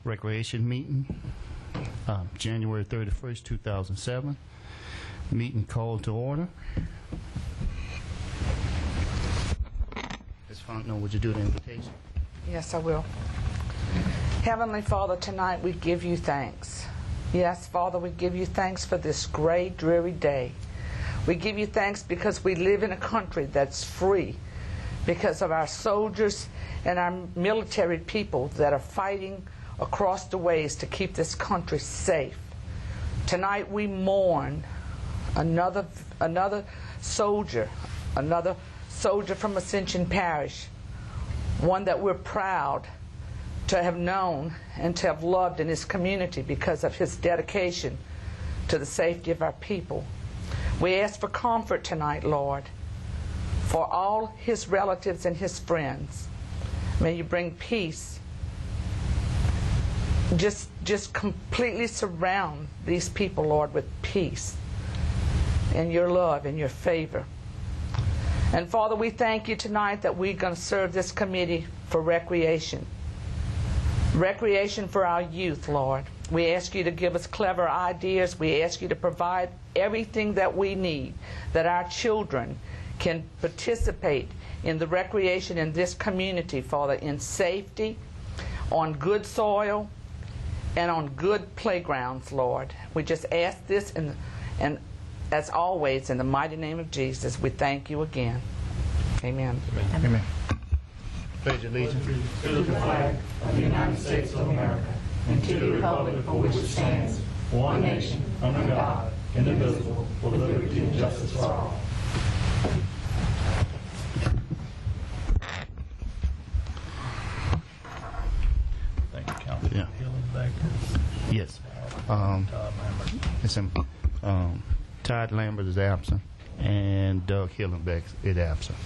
Recreation meeting, January 31st, 2007. Meeting called to order. Ms. Fontenot, would you do the invitation? Yes, I will. Heavenly Father, tonight we give you thanks. Yes, Father, we give you thanks for this gray, dreary day. We give you thanks because we live in a country that's free, because of our soldiers and our military people that are fighting across the ways to keep this country safe. Tonight we mourn another soldier from Ascension Parish, one that we're proud to have known and to have loved in his community because of his dedication to the safety of our people. We ask for comfort tonight, Lord, for all his relatives and his friends. May you bring peace. Just completely surround these people, Lord, with peace and your love and your favor. And Father, we thank you tonight that we're going to serve this committee for recreation. Recreation for our youth, Lord. We ask you to give us clever ideas. We ask you to provide everything that we need, that our children can participate in the recreation in this community, Father, in safety, on good soil, and on good playgrounds, Lord. We just ask this, and as always, in the mighty name of Jesus, we thank you again. Amen. Amen. Pledge allegiance to the flag of the United States of America and to the republic for which it stands, one nation, under God, indivisible, with liberty and justice for all. Thank you, Councilman. Yeah. Yes. Todd Lambert is absent, and Doug Hillenbeck is absent.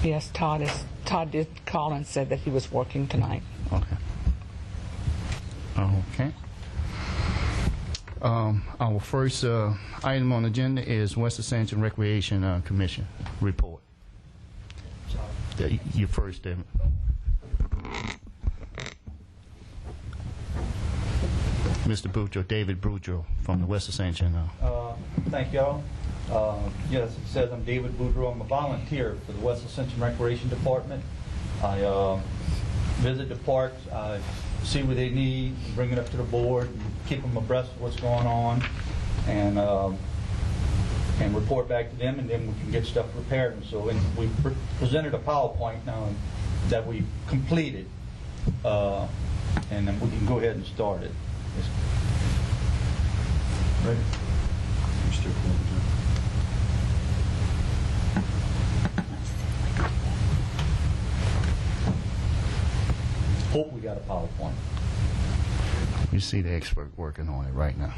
Yes, Todd did call and said that he was working tonight. Okay. Okay. Our first item on the agenda is West Ascension Recreation Commission report. You first, David. Mr. Boudreaux, David Boudreaux from the West Ascension. Thank y'all. Yes, it says I'm David Boudreaux. I'm a volunteer for the West Ascension Recreation Department. I visit the parks, I see what they need, bring it up to the board, and keep them abreast of what's going on, and report back to them, and then we can get stuff prepared. And so we presented a PowerPoint now that we completed, and then we can go ahead and start it. Ready? Hope we got a PowerPoint. You see the expert working on it right now.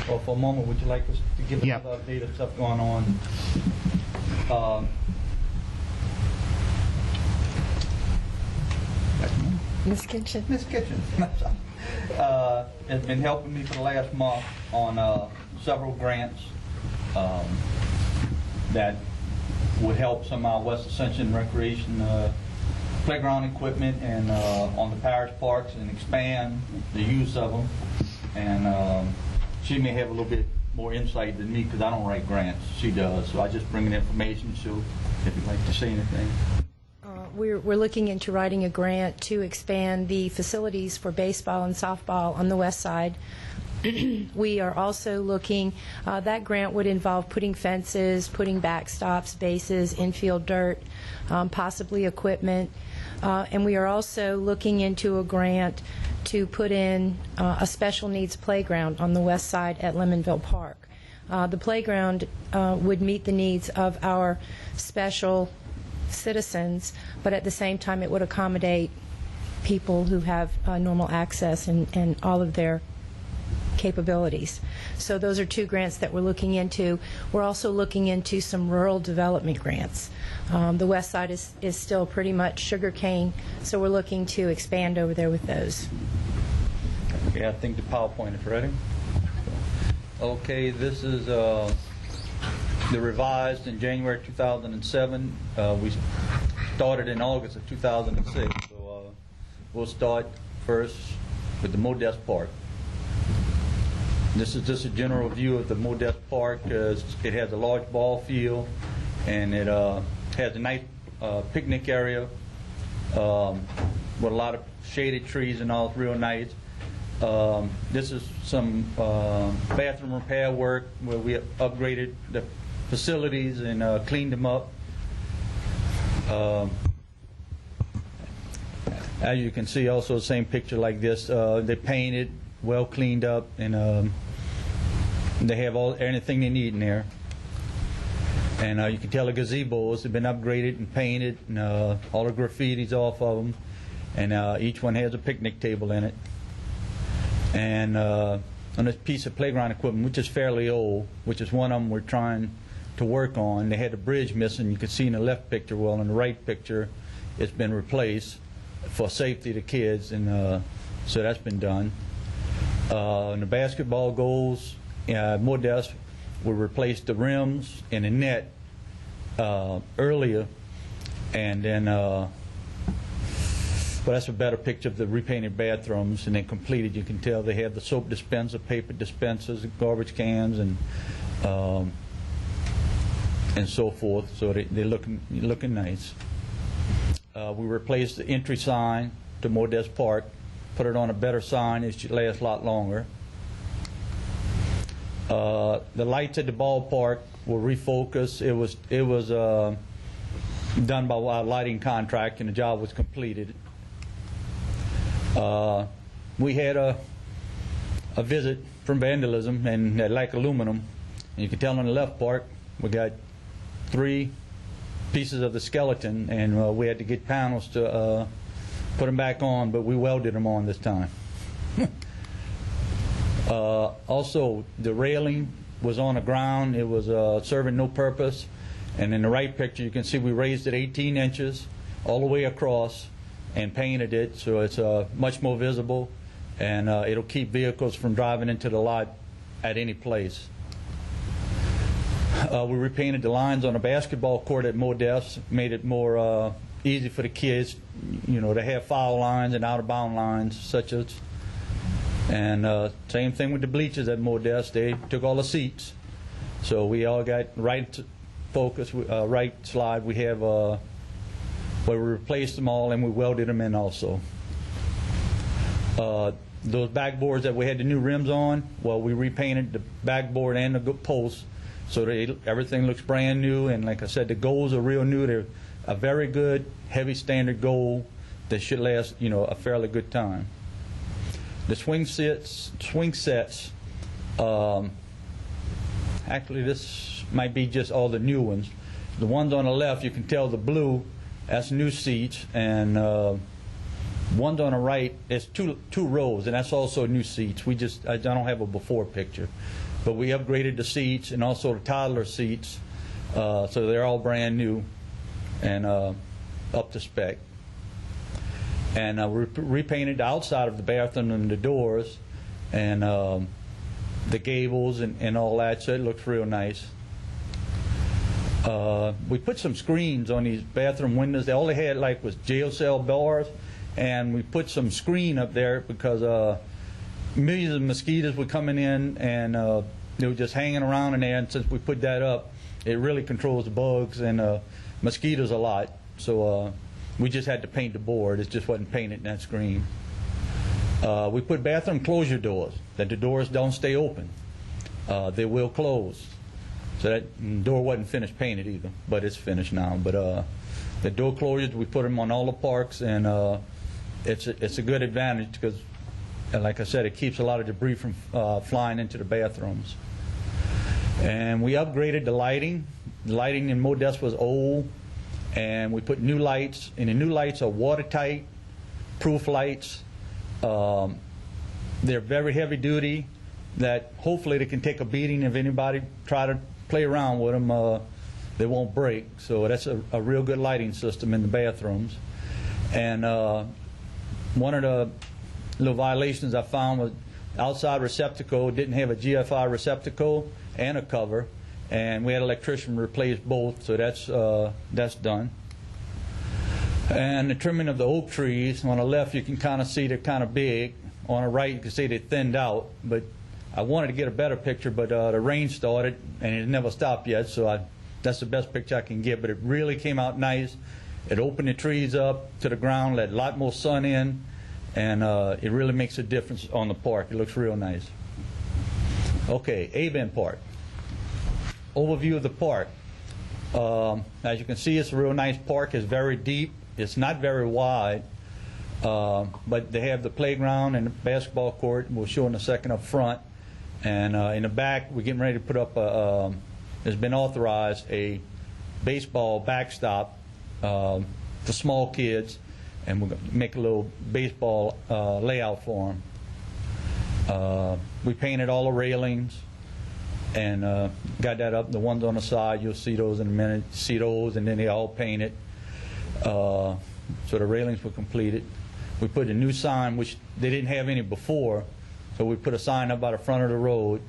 Well, for a moment, would you like us to give us an update of stuff going on? Miss Kitchen. Miss Kitchen has been helping me for the last month on several grants that would help some of our West Ascension recreation playground equipment and on the parish parks and expand the use of them. And she may have a little bit more insight than me because I don't write grants. She does. So I just bring in information. So if you'd like to say anything. We're looking into writing a grant to expand the facilities for baseball and softball on the west side. We are also looking, that grant would involve putting fences, putting backstops, bases, infield dirt, possibly equipment. And we are also looking into a grant to put in a special needs playground on the west side at Lemonville Park. The playground would meet the needs of our special citizens, but at the same time it would accommodate people who have normal access and all of their capabilities. So those are 2 grants that we're looking into. We're also looking into some rural development grants. The west side is still pretty much sugarcane, so we're looking to expand over there with those. Okay, I think the PowerPoint is ready. Okay, this is the revised in January 2007. We started in August of 2006, so we'll start first with the Modest Park. This is just a general view of the Modest Park. It has a large ball field, and it has a nice picnic area with a lot of shaded trees and all. It's real nice. This is some bathroom repair work where we upgraded the facilities and cleaned them up. As you can see, also the same picture like this. They painted, well cleaned up, and they have anything they need in there. And you can tell the gazebos have been upgraded and painted, and all the graffiti's off of them. And each one has a picnic table in it. And on this piece of playground equipment, which is fairly old, which is one of them we're trying to work on, they had a bridge missing. You can see in the left picture. Well, in the right picture, it's been replaced for safety of the kids, and so that's been done. And the basketball goals, Modest, we replaced the rims and the net earlier, and then well, that's a better picture of the repainted bathrooms, and then completed. You can tell they have the soap dispenser, paper dispensers, garbage cans, and so forth. So they're looking nice. We replaced the entry sign to Modest Park, put it on a better sign. It should last a lot longer. The lights at the ballpark were refocused. It was done by our lighting contract, and the job was completed. We had a visit from vandalism, and they lack aluminum. And you can tell on the left part, we got 3 pieces of the skeleton, and we had to get panels to put them back on, but we welded them on this time. Also, the railing was on the ground. It was serving no purpose. And in the right picture, you can see we raised it 18 inches all the way across and painted it, so it's much more visible, and it'll keep vehicles from driving into the lot at any place. We repainted the lines on the basketball court at Modest, made it more easy for the kids, to have foul lines and out-of-bound lines, such as. And same thing with the bleachers at Modest. They took all the seats, so we all got right focus, right slide. We have where we replaced them all, and we welded them in also. Those backboards that we had the new rims on, well, we repainted the backboard and the posts, so everything looks brand new. And like I said, the goals are real new. They're a very good, heavy standard goal that should last, a fairly good time. The swing sets. Actually, this might be just all the new ones. The ones on the left, you can tell the blue, that's new seats, and ones on the right, it's two rows, and that's also new seats. I don't have a before picture, but we upgraded the seats and also the toddler seats, so they're all brand new and up to spec. And we repainted the outside of the bathroom and the doors, and the gables and all that, so it looks real nice. We put some screens on these bathroom windows. All they had was jail cell bars, and we put some screen up there because millions of mosquitoes were coming in, and they were just hanging around in there. And since we put that up, it really controls the bugs and mosquitoes a lot. So we just had to paint the board. It just wasn't painted in that screen. We put bathroom closure doors, that the doors don't stay open. They will close. So that door wasn't finished painted either, but it's finished now. But the door closures, we put them on all the parks, and it's a good advantage because, like I said, it keeps a lot of debris from flying into the bathrooms. And we upgraded the lighting. The lighting in Modest was old, and we put new lights, and the new lights are watertight, proof lights. They're very heavy duty. that hopefully they can take a beating if anybody try to play around with them. They won't break. So that's a real good lighting system in the bathrooms. And one of the little violations I found was outside receptacle didn't have a GFI receptacle and a cover, and we had an electrician replace both, so that's done. And the trimming of the oak trees, on the left you can kind of see they're kind of big. On the right you can see they thinned out, but I wanted to get a better picture, but the rain started and it never stopped yet, so that's the best picture I can get. But it really came out nice. It opened the trees up to the ground, let a lot more sun in, and it really makes a difference on the park. It looks real nice. Okay, A-Bend Park. Overview of the park. As you can see, it's a real nice park. It's very deep. It's not very wide, but they have the playground and the basketball court. We'll show in a second up front. And in the back, we're getting ready to put up it's been authorized a baseball backstop for small kids, and we're going to make a little baseball layout for them. We painted all the railings and got that up. The ones on the side, you'll see those in a minute. See those, and then they all painted. So the railings were completed. We put a new sign, which they didn't have any before, so we put a sign up by the front of the road,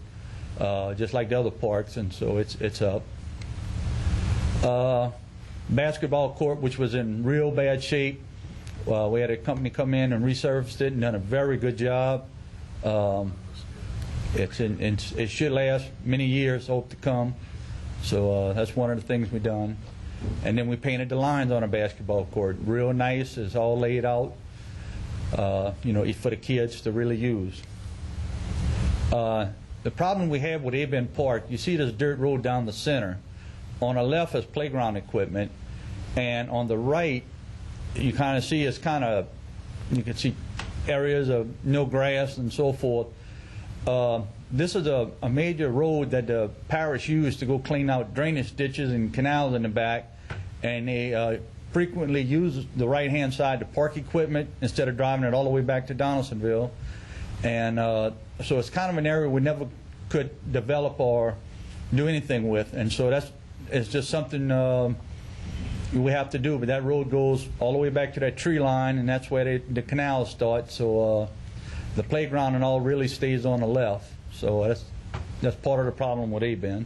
just like the other parks, and so it's up. Basketball court, which was in real bad shape. We had a company come in and resurfaced it and done a very good job. It should last many years, hope to come. So that's one of the things we've done. And then we painted the lines on a basketball court. Real nice. It's all laid out, you know, for the kids to really use. The problem we have with A-Bend Park, you see this dirt road down the center. On the left is playground equipment, and on the right, you kind of see it's kind of, you can see areas of no grass and so forth. This is a major road that the parish used to go clean out drainage ditches and canals in the back, and they frequently use the right-hand side to park equipment instead of driving it all the way back to Donaldsonville. And so it's kind of an area we never could develop or do anything with, and so it's just something we have to do. But that road goes all the way back to that tree line, and that's where the canals start. So the playground and all really stays on the left. So that's part of the problem with A-Bend.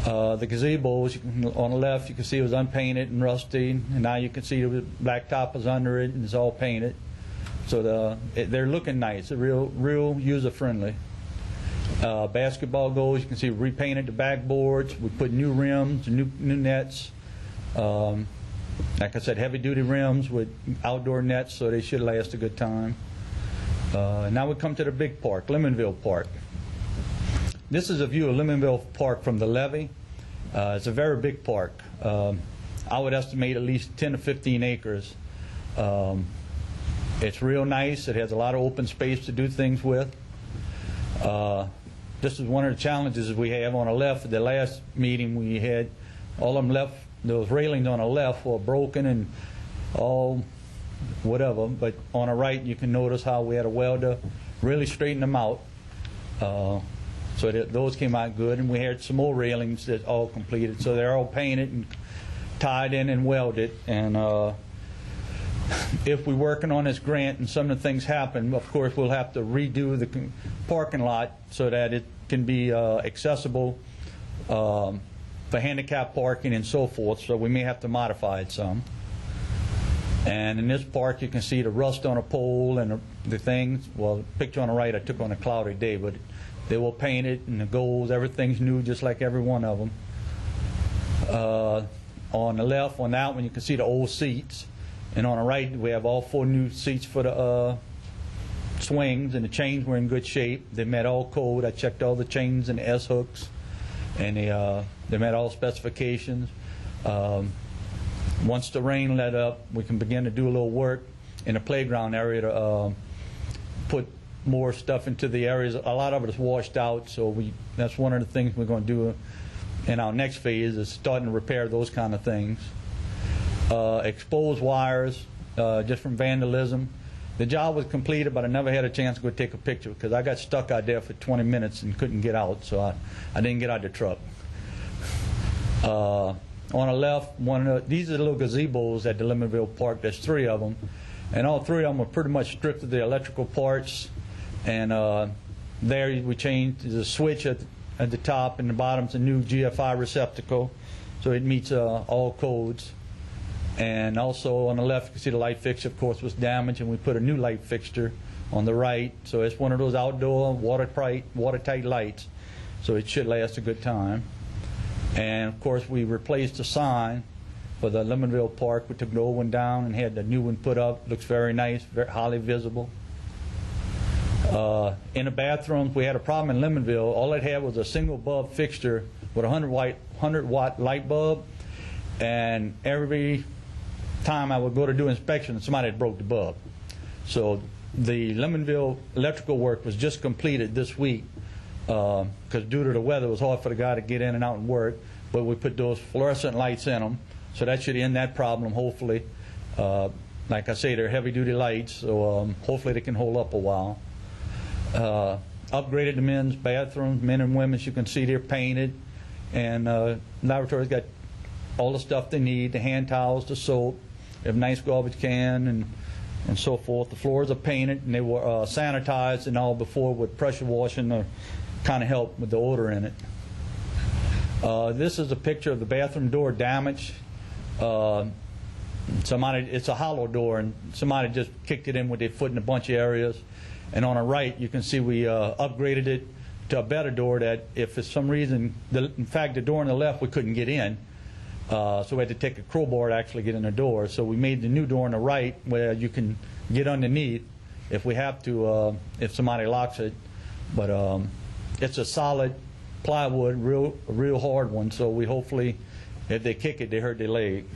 The gazebos, on the left, you can see it was unpainted and rusty, and now you can see the blacktop is under it and it's all painted. So they're looking nice. They're real user-friendly. Basketball goals, you can see we repainted the backboards. We put new rims, new nets. Like I said, heavy-duty rims with outdoor nets, so they should last a good time. Now we come to the big park, Lemonville Park. This is a view of Lemonville Park from the levee. It's a very big park. I would estimate at least 10 to 15 acres. It's real nice. It has a lot of open space to do things with. This is one of the challenges we have on the left. At the last meeting we had, all of them left, those railings on the left were broken and all whatever, but on the right you can notice how we had a welder really straighten them out. So those came out good, and we had some more railings that all completed. So they're all painted and tied in and welded. And if we're working on this grant and some of the things happen, of course we'll have to redo the parking lot so that it can be accessible for handicap parking and so forth. So we may have to modify it some. And in this park you can see the rust on a pole and the things. Well, the picture on the right I took on a cloudy day, but they will paint it, and the goals, everything's new just like every one of them. On the left, on that one, you can see the old seats. And on the right, we have all 4 new seats for the swings, and the chains were in good shape. They met all code. I checked all the chains and the S-hooks, and they met all specifications. Once the rain let up, we can begin to do a little work in the playground area to put more stuff into the areas. A lot of it is washed out, so that's one of the things we're going to do in our next phase, is starting to repair those kind of things. Exposed wires, just from vandalism. The job was completed, but I never had a chance to go take a picture because I got stuck out there for 20 minutes and couldn't get out, so I didn't get out of the truck. On the left, these are the little gazebos at the Lemonville Park. There's 3 of them, and all 3 of them are pretty much stripped of the electrical parts. And there we changed the switch at the top, and the bottom's a new GFI receptacle, so it meets all codes. And also on the left, you can see the light fixture, of course, was damaged, and we put a new light fixture on the right. So it's one of those outdoor watertight lights, so it should last a good time. And of course, we replaced the sign for the Lemonville Park. We took the old one down and had the new one put up. Looks very nice, very highly visible. In the bathrooms, we had a problem in Lemonville. All it had was a single bulb fixture with a 100-watt light bulb, and every time I would go to do inspection, somebody had broke the bulb. So the Lemonville electrical work was just completed this week because due to the weather, it was hard for the guy to get in and out and work. But we put those fluorescent lights in them, so that should end that problem, hopefully. Like I say, they're heavy-duty lights, so hopefully they can hold up a while. Upgraded the men's bathrooms, men and women. You can see they're painted, and laboratory's got all the stuff they need: the hand towels, the soap, they have a nice garbage can, and so forth. The floors are painted, and they were sanitized and all before with pressure washing to kind of help with the odor in it. This is a picture of the bathroom door damage. It's a hollow door, and somebody just kicked it in with their foot in a bunch of areas. And on the right, you can see we upgraded it to a better door that if for some reason, in fact, the door on the left we couldn't get in. So we had to take a crowbar to actually get in the door. So we made the new door on the right where you can get underneath if we have to, if somebody locks it. But it's a solid plywood, real hard one. So we hopefully, if they kick it, they hurt their leg.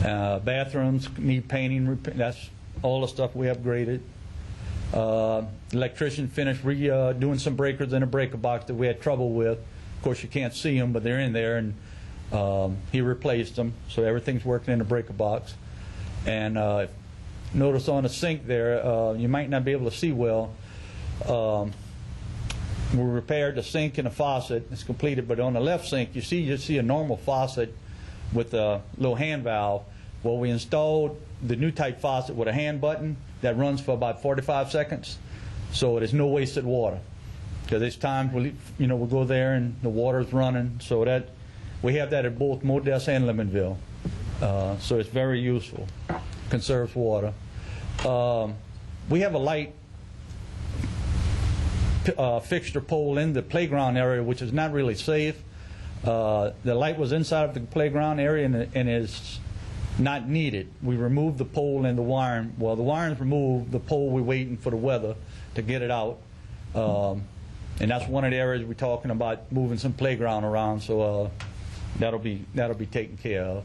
Bathrooms need painting. That's all the stuff we upgraded. Electrician finished doing some breakers in a breaker box that we had trouble with. Of course, you can't see them, but they're in there, and he replaced them, so everything's working in the breaker box. And notice on the sink there, you might not be able to see well. We repaired the sink and the faucet. It's completed, but on the left sink, you see a normal faucet with a little hand valve. Well, we installed the new type faucet with a hand button that runs for about 45 seconds, so there's no wasted water. Because there's times we'll go there and the water's running, so that we have that at both Modest and Lemonville. So it's very useful, conserves water. We have a light fixture pole in the playground area, which is not really safe. The light was inside of the playground area and is not needed. We removed the pole and the wiring. Well, the wiring's removed. The pole, we're waiting for the weather to get it out. And that's one of the areas we're talking about moving some playground around. So that'll be taken care of.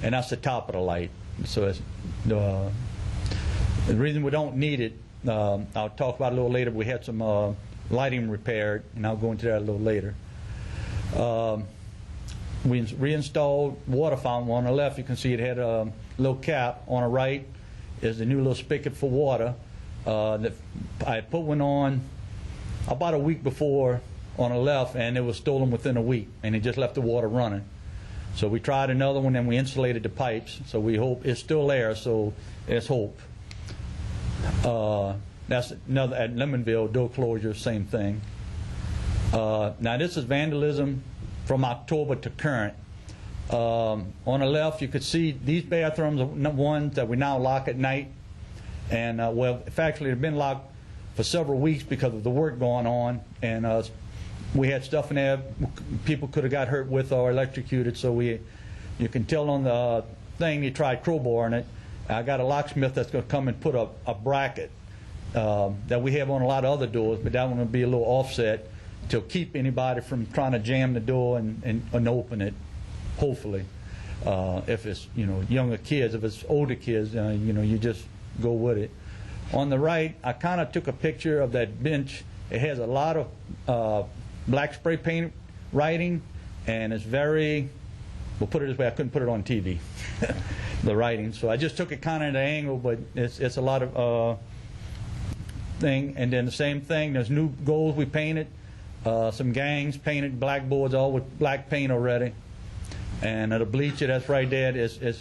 And that's the top of the light. So it's, the reason we don't need it, I'll talk about it a little later. We had some lighting repaired, and I'll go into that a little later. We reinstalled water fountain. On the left, you can see it had a little cap. On the right is the new little spigot for water. That I put one on about a week before on the left, and it was stolen within a week, and it just left the water running. So we tried another one, and we insulated the pipes. So we hope it's still there. So there's hope. That's another at Lemonville, door closure, same thing. Now this is vandalism from October to current. On the left, you could see these bathrooms are ones that we now lock at night. And well, factually, they've been locked for several weeks because of the work going on. And we had stuff in there people could have got hurt with or electrocuted. So you can tell on the thing they tried crowbarring it. I got a locksmith that's going to come and put a bracket that we have on a lot of other doors, but that one will be a little offset to keep anybody from trying to jam the door and open it, hopefully. If it's younger kids, if it's older kids, you just go with it. On the right, I kind of took a picture of that bench. It has a lot of black spray paint writing, and it's very We'll put it this way, I couldn't put it on TV, the writing. So I just took it kind of at an angle, but it's a lot of thing. And then the same thing, there's new goals we painted, some gangs painted, blackboards all with black paint already. And the bleacher that's right there is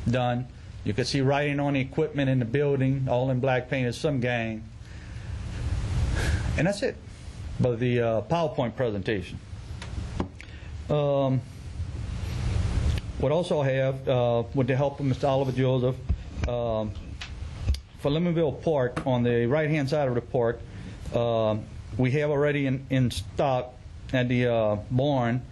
done. You can see writing on the equipment in the building, all in black paint, is some gang. And that's it. But the PowerPoint presentation. What also I have, with the help of Mr. Oliver Joseph, for Lemonville Park, on the right-hand side of the park, we have already in stock at the barn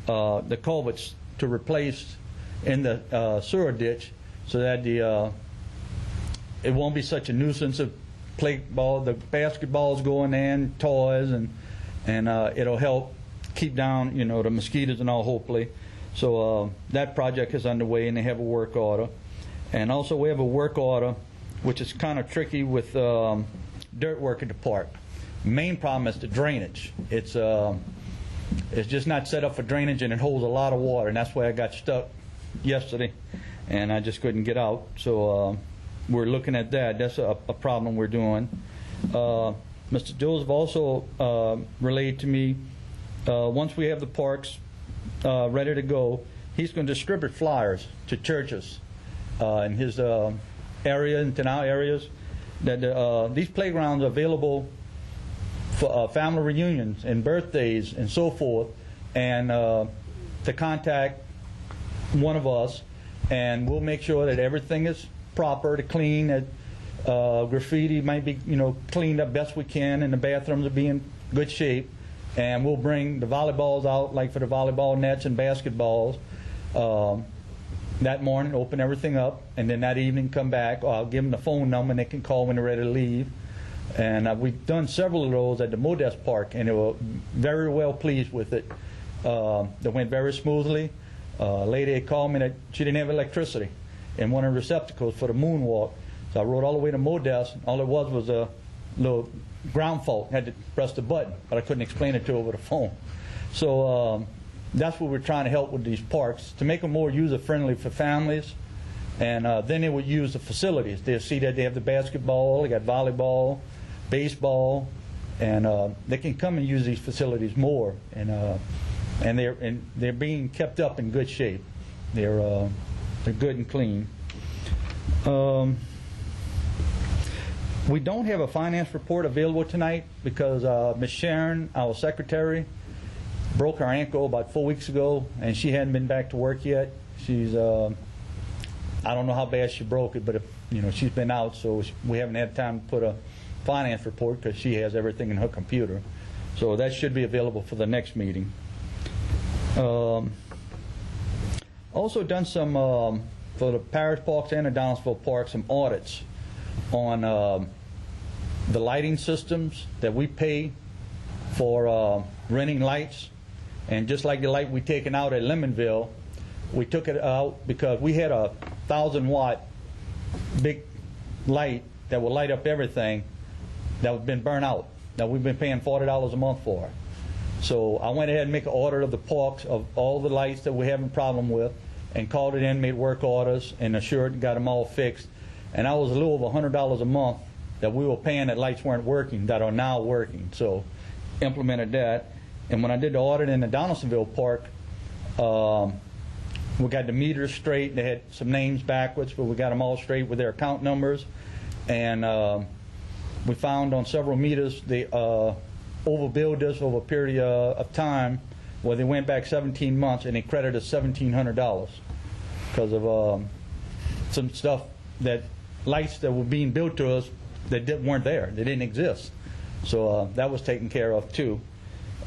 the culverts to replace in the sewer ditch, so that it won't be such a nuisance of play ball, the basketballs going in, toys, and it'll help keep down, you know, the mosquitoes and all, hopefully. So that project is underway, and they have a work order. And also we have a work order, which is kind of tricky with dirt work at the park. Main problem is the drainage. It's just not set up for drainage, and it holds a lot of water, and that's why I got stuck yesterday, and I just couldn't get out. So we're looking at that. That's a problem we're doing. Mr. Joseph also relayed to me, once we have the parks ready to go, he's going to distribute flyers to churches in his area, and in our areas, that these playgrounds are available for family reunions and birthdays and so forth, and to contact one of us, and we'll make sure that everything is proper, to clean, that graffiti might be, you know, cleaned up best we can, and the bathrooms will be in good shape. And we'll bring the volleyballs out, like for the volleyball nets and basketballs, that morning, open everything up, and then that evening come back, or I'll give them the phone number and they can call when they're ready to leave. And we've done several of those at the Modest Park, and they were very well pleased with it. They went very smoothly. A lady had called me that she didn't have electricity in one of the receptacles for the moonwalk. So I rode all the way to Modest. All it was a little ground fault. Had to press the button, but I couldn't explain it to her over the phone. So that's what we're trying to help with these parks, to make them more user-friendly for families. And then they would use the facilities. They'll see that they have the basketball, they got volleyball, baseball, and they can come and use these facilities more. And they're being kept up in good shape. They're good and clean. We don't have a finance report available tonight because Ms. Sharon, our secretary, broke her ankle about 4 weeks ago, and she hadn't been back to work yet. She's I don't know how bad she broke it, but she's been out, so we haven't had time to put a finance report because she has everything in her computer. So that should be available for the next meeting. Also done some for the Parish Parks and the Donaldsonville Park, some audits on the lighting systems that we pay for renting lights. And just like the light we taken out at Lemonville, we took it out because we had a 1,000-watt big light that will light up everything that had been burnt out, that we've been paying $40 a month for. So I went ahead and made an order of the parks of all the lights that we're having a problem with, and called it in, made work orders, and assured got them all fixed. And that was a little over $100 a month that we were paying that lights weren't working, that are now working. So implemented that. And when I did the audit in the Donaldsonville Park, we got the meters straight. They had some names backwards, but we got them all straight with their account numbers. And we found on several meters they overbilled us over a period of time where they went back 17 months and they credited us $1,700 because of some stuff, that lights that were being billed to us that weren't there. They didn't exist. So that was taken care of too.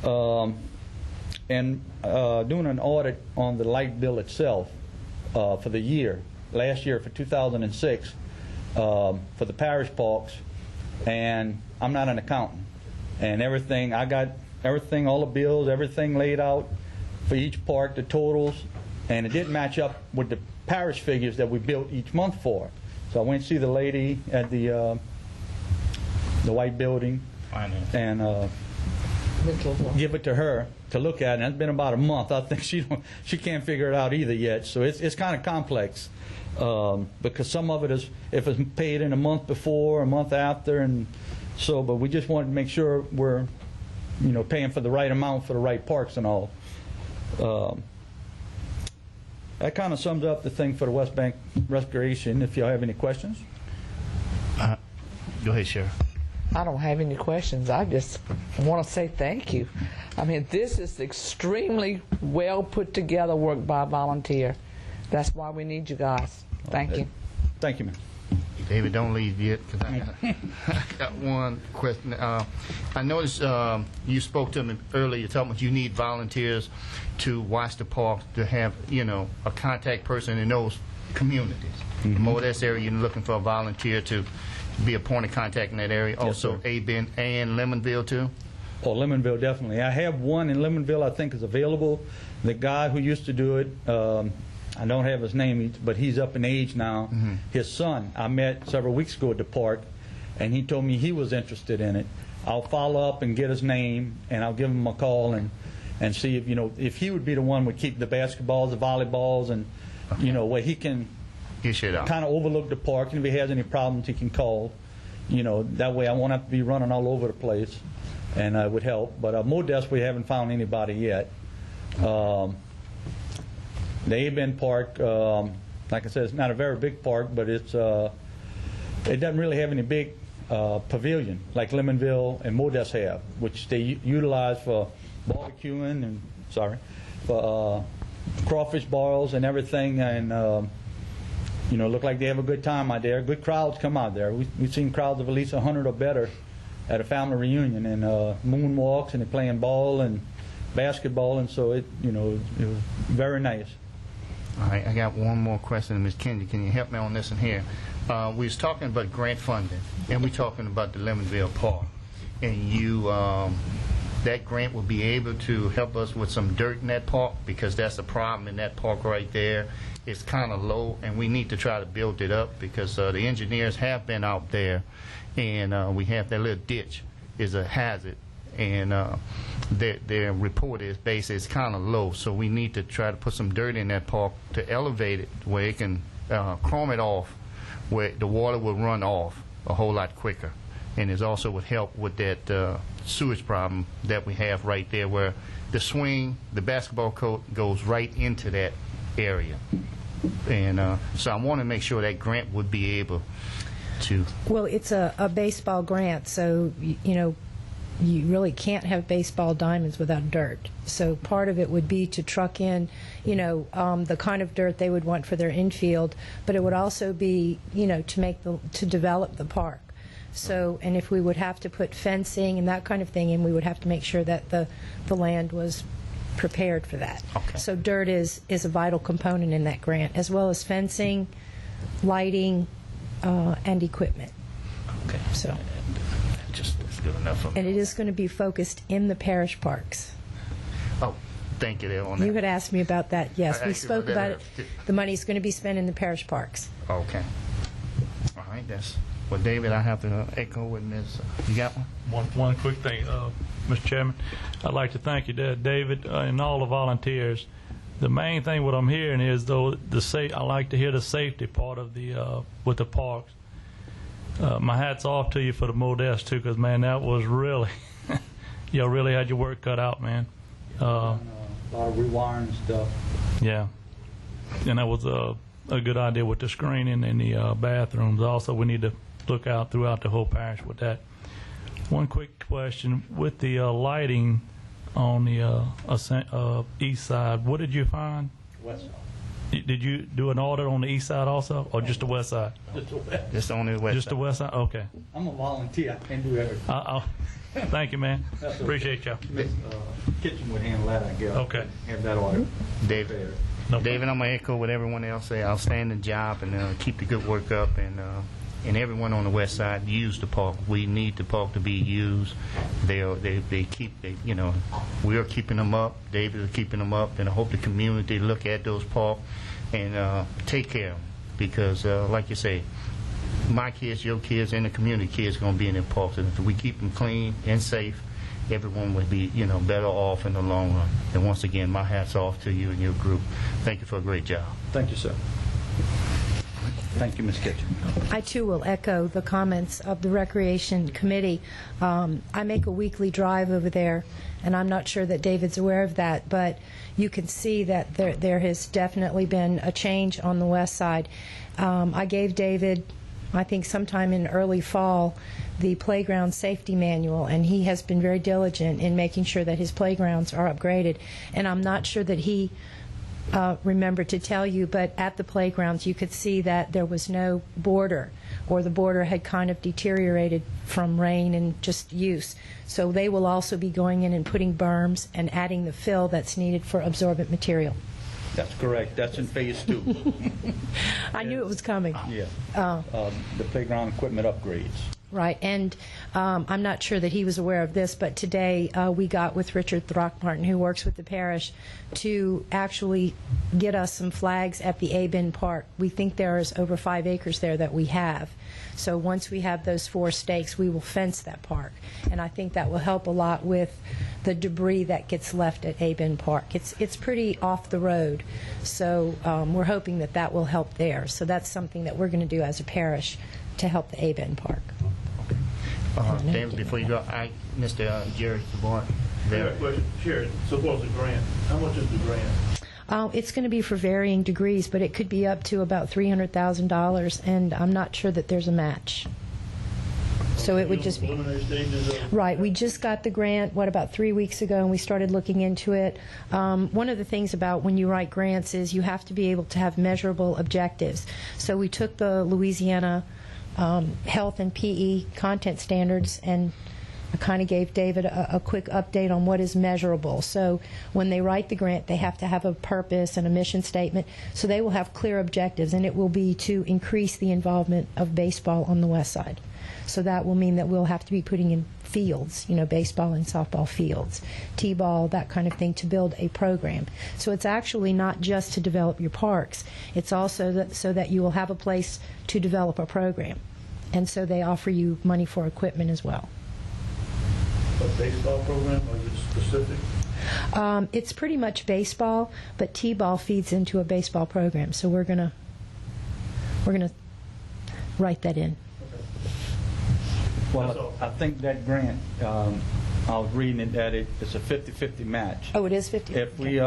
And doing an audit on the light bill itself for the year, last year for 2006, for the parish parks, and I'm not an accountant. And everything, I got everything, all the bills, everything laid out for each park, the totals, and it didn't match up with the parish figures that we built each month for. So I went to see the lady at the white building and give it to her to look at, and it's been about a month. I think she can't figure it out either yet. So it's kind of complex because some of it is if it's paid in a month before, a month after, and so. But we just wanted to make sure we're, paying for the right amount for the right parks and all. That kind of sums up the thing for the West Bank Recreation. If y'all have any questions. Go ahead, Sheriff. I don't have any questions. I just want to say thank you. I mean, this is extremely well put together work by a volunteer. That's why we need you guys. Thank you. Thank you, ma'am. David, don't leave yet, because I got one question. I noticed you spoke to me earlier, talking about you need volunteers to watch the park, to have, a contact person in those communities. Modesto area, you're looking for a volunteer to be a point of contact in that area. Yes, Also, sir. and Lemonville, too? Oh, Lemonville, definitely. I have one in Lemonville I think is available. The guy who used to do it, I don't have his name, but he's up in age now. His son, I met several weeks ago at the park, and he told me he was interested in it. I'll follow up and get his name, and I'll give him a call and see if, if he would be the one would keep the basketballs, the volleyballs, and, where he can kind of overlook the park, and if he has any problems, he can call. That way I won't have to be running all over the place, and it would help. But Modesto, we haven't found anybody yet. The A-Bend Park, like I said, it's not a very big park, but it doesn't really have any big pavilion like Lemonville and Modesto have, which they utilize for barbecuing and, for crawfish boils and everything, and look like they have a good time out there. Good crowds come out there. We've seen crowds of at least 100 or better at a family reunion, and moonwalks, and they're playing ball and basketball, and so it was very nice. All right, I got one more question, Ms. Kendi. Can you help me on this one here? We was talking about grant funding, and we're talking about the Lemonville Park. And that grant will be able to help us with some dirt in that park, because that's a problem in that park right there. It's kind of low, and we need to try to build it up, because the engineers have been out there, and we have that little ditch is a hazard. And their report is basically it's kind of low, so we need to try to put some dirt in that park to elevate it where it can chrome it off, where the water will run off a whole lot quicker. And it also would help with that sewage problem that we have right there, where the basketball court goes right into that area. And so I want to make sure that grant would be able to. Well, it's a baseball grant, so you really can't have baseball diamonds without dirt. So part of it would be to truck in, the kind of dirt they would want for their infield, but it would also be, to develop the park. So, and if we would have to put fencing and that kind of thing in, we would have to make sure that the land was prepared for that. Okay. So dirt is a vital component in that grant, as well as fencing, lighting, and equipment. Okay. So. That's good enough for me. And it is going to be focused in the parish parks. Oh, thank you there on that. You had asked me about that. Yes, I we asked you spoke about about that. it. The money is going to be spent in the parish parks. Okay. All right, well, David, I have to echo with Ms. You got one? One quick thing, Mr. Chairman. I'd like to thank you, David, and all the volunteers. The main thing what I'm hearing is, though, I like to hear the safety part of with the parks. My hat's off to you for the Modesto too, because man, that was really, you really had your work cut out, man. A lot of rewiring stuff. Yeah, and that was a good idea with the screening in the bathrooms. Also, we need to look out throughout the whole parish with that. One quick question with the lighting on the east side. What did you find? West side. Did you do an audit on the east side also, or just the west side? Just the west. Just on the west Just the side. west side? Okay. I'm a volunteer. I can't do everything. Thank you, man. That's okay. Appreciate y'all. Kitchen would handle that, I guess. Okay. Have that order. David, No David, I'm going to echo what everyone else say. Outstanding job, and keep the good work up. And everyone on the west side, use the park. We need the park to be used. We are keeping them up. David is keeping them up, and I hope the community look at those parks and take care of them, because, like you say, my kids, your kids, and the community kids are going to be in their parks. And if we keep them clean and safe, everyone would be, better off in the long run. And once again, my hat's off to you and your group. Thank you for a great job. Thank you, sir. Thank you, Ms. Kitchen. I, too, will echo the comments of the Recreation Committee. I make a weekly drive over there, and I'm not sure that David's aware of that, but you can see that there has definitely been a change on the west side. I gave David, I think sometime in early fall, the playground safety manual, and he has been very diligent in making sure that his playgrounds are upgraded. And I'm not sure that he remembered to tell you, but at the playgrounds you could see that there was no border, or the border had kind of deteriorated from rain and just use. So they will also be going in and putting berms and adding the fill that's needed for absorbent material. That's correct. That's in phase 2. I knew it was coming. Yeah. The playground equipment upgrades. Right, and I'm not sure that he was aware of this, but today we got with Richard Throckmorton, who works with the parish, to actually get us some flags at the A-Bin Park. We think there is over 5 acres there that we have. So once we have those 4 stakes, we will fence that park. And I think that will help a lot with the debris that gets left at A-Bin Park. It's pretty off the road, so we're hoping that that will help there. So that's something that we're going to do as a parish to help the A-Bin Park. David, before you go, Mr. Jerry DeBoer. I got a question. Sure. So what's the grant? How much is the grant? It's going to be for varying degrees, but it could be up to about $300,000, and I'm not sure that there's a match. So it would just be... Right. We just got the grant, about 3 weeks ago, and we started looking into it. One of the things about when you write grants is you have to be able to have measurable objectives. So we took the Louisiana health and PE content standards, and I kind of gave David a quick update on what is measurable. So when they write the grant, they have to have a purpose and a mission statement, so they will have clear objectives, and it will be to increase the involvement of baseball on the west side. So that will mean that we'll have to be putting in fields, baseball and softball fields, t-ball, that kind of thing, to build a program. So it's actually not just to develop your parks. It's also so that you will have a place to develop a program. And so they offer you money for equipment as well. A baseball program, or is it specific? It's pretty much baseball, but t-ball feeds into a baseball program. So we're gonna write that in. Well, I think that grant, I was reading it that it's a 50-50 match. Oh, it is 50. If we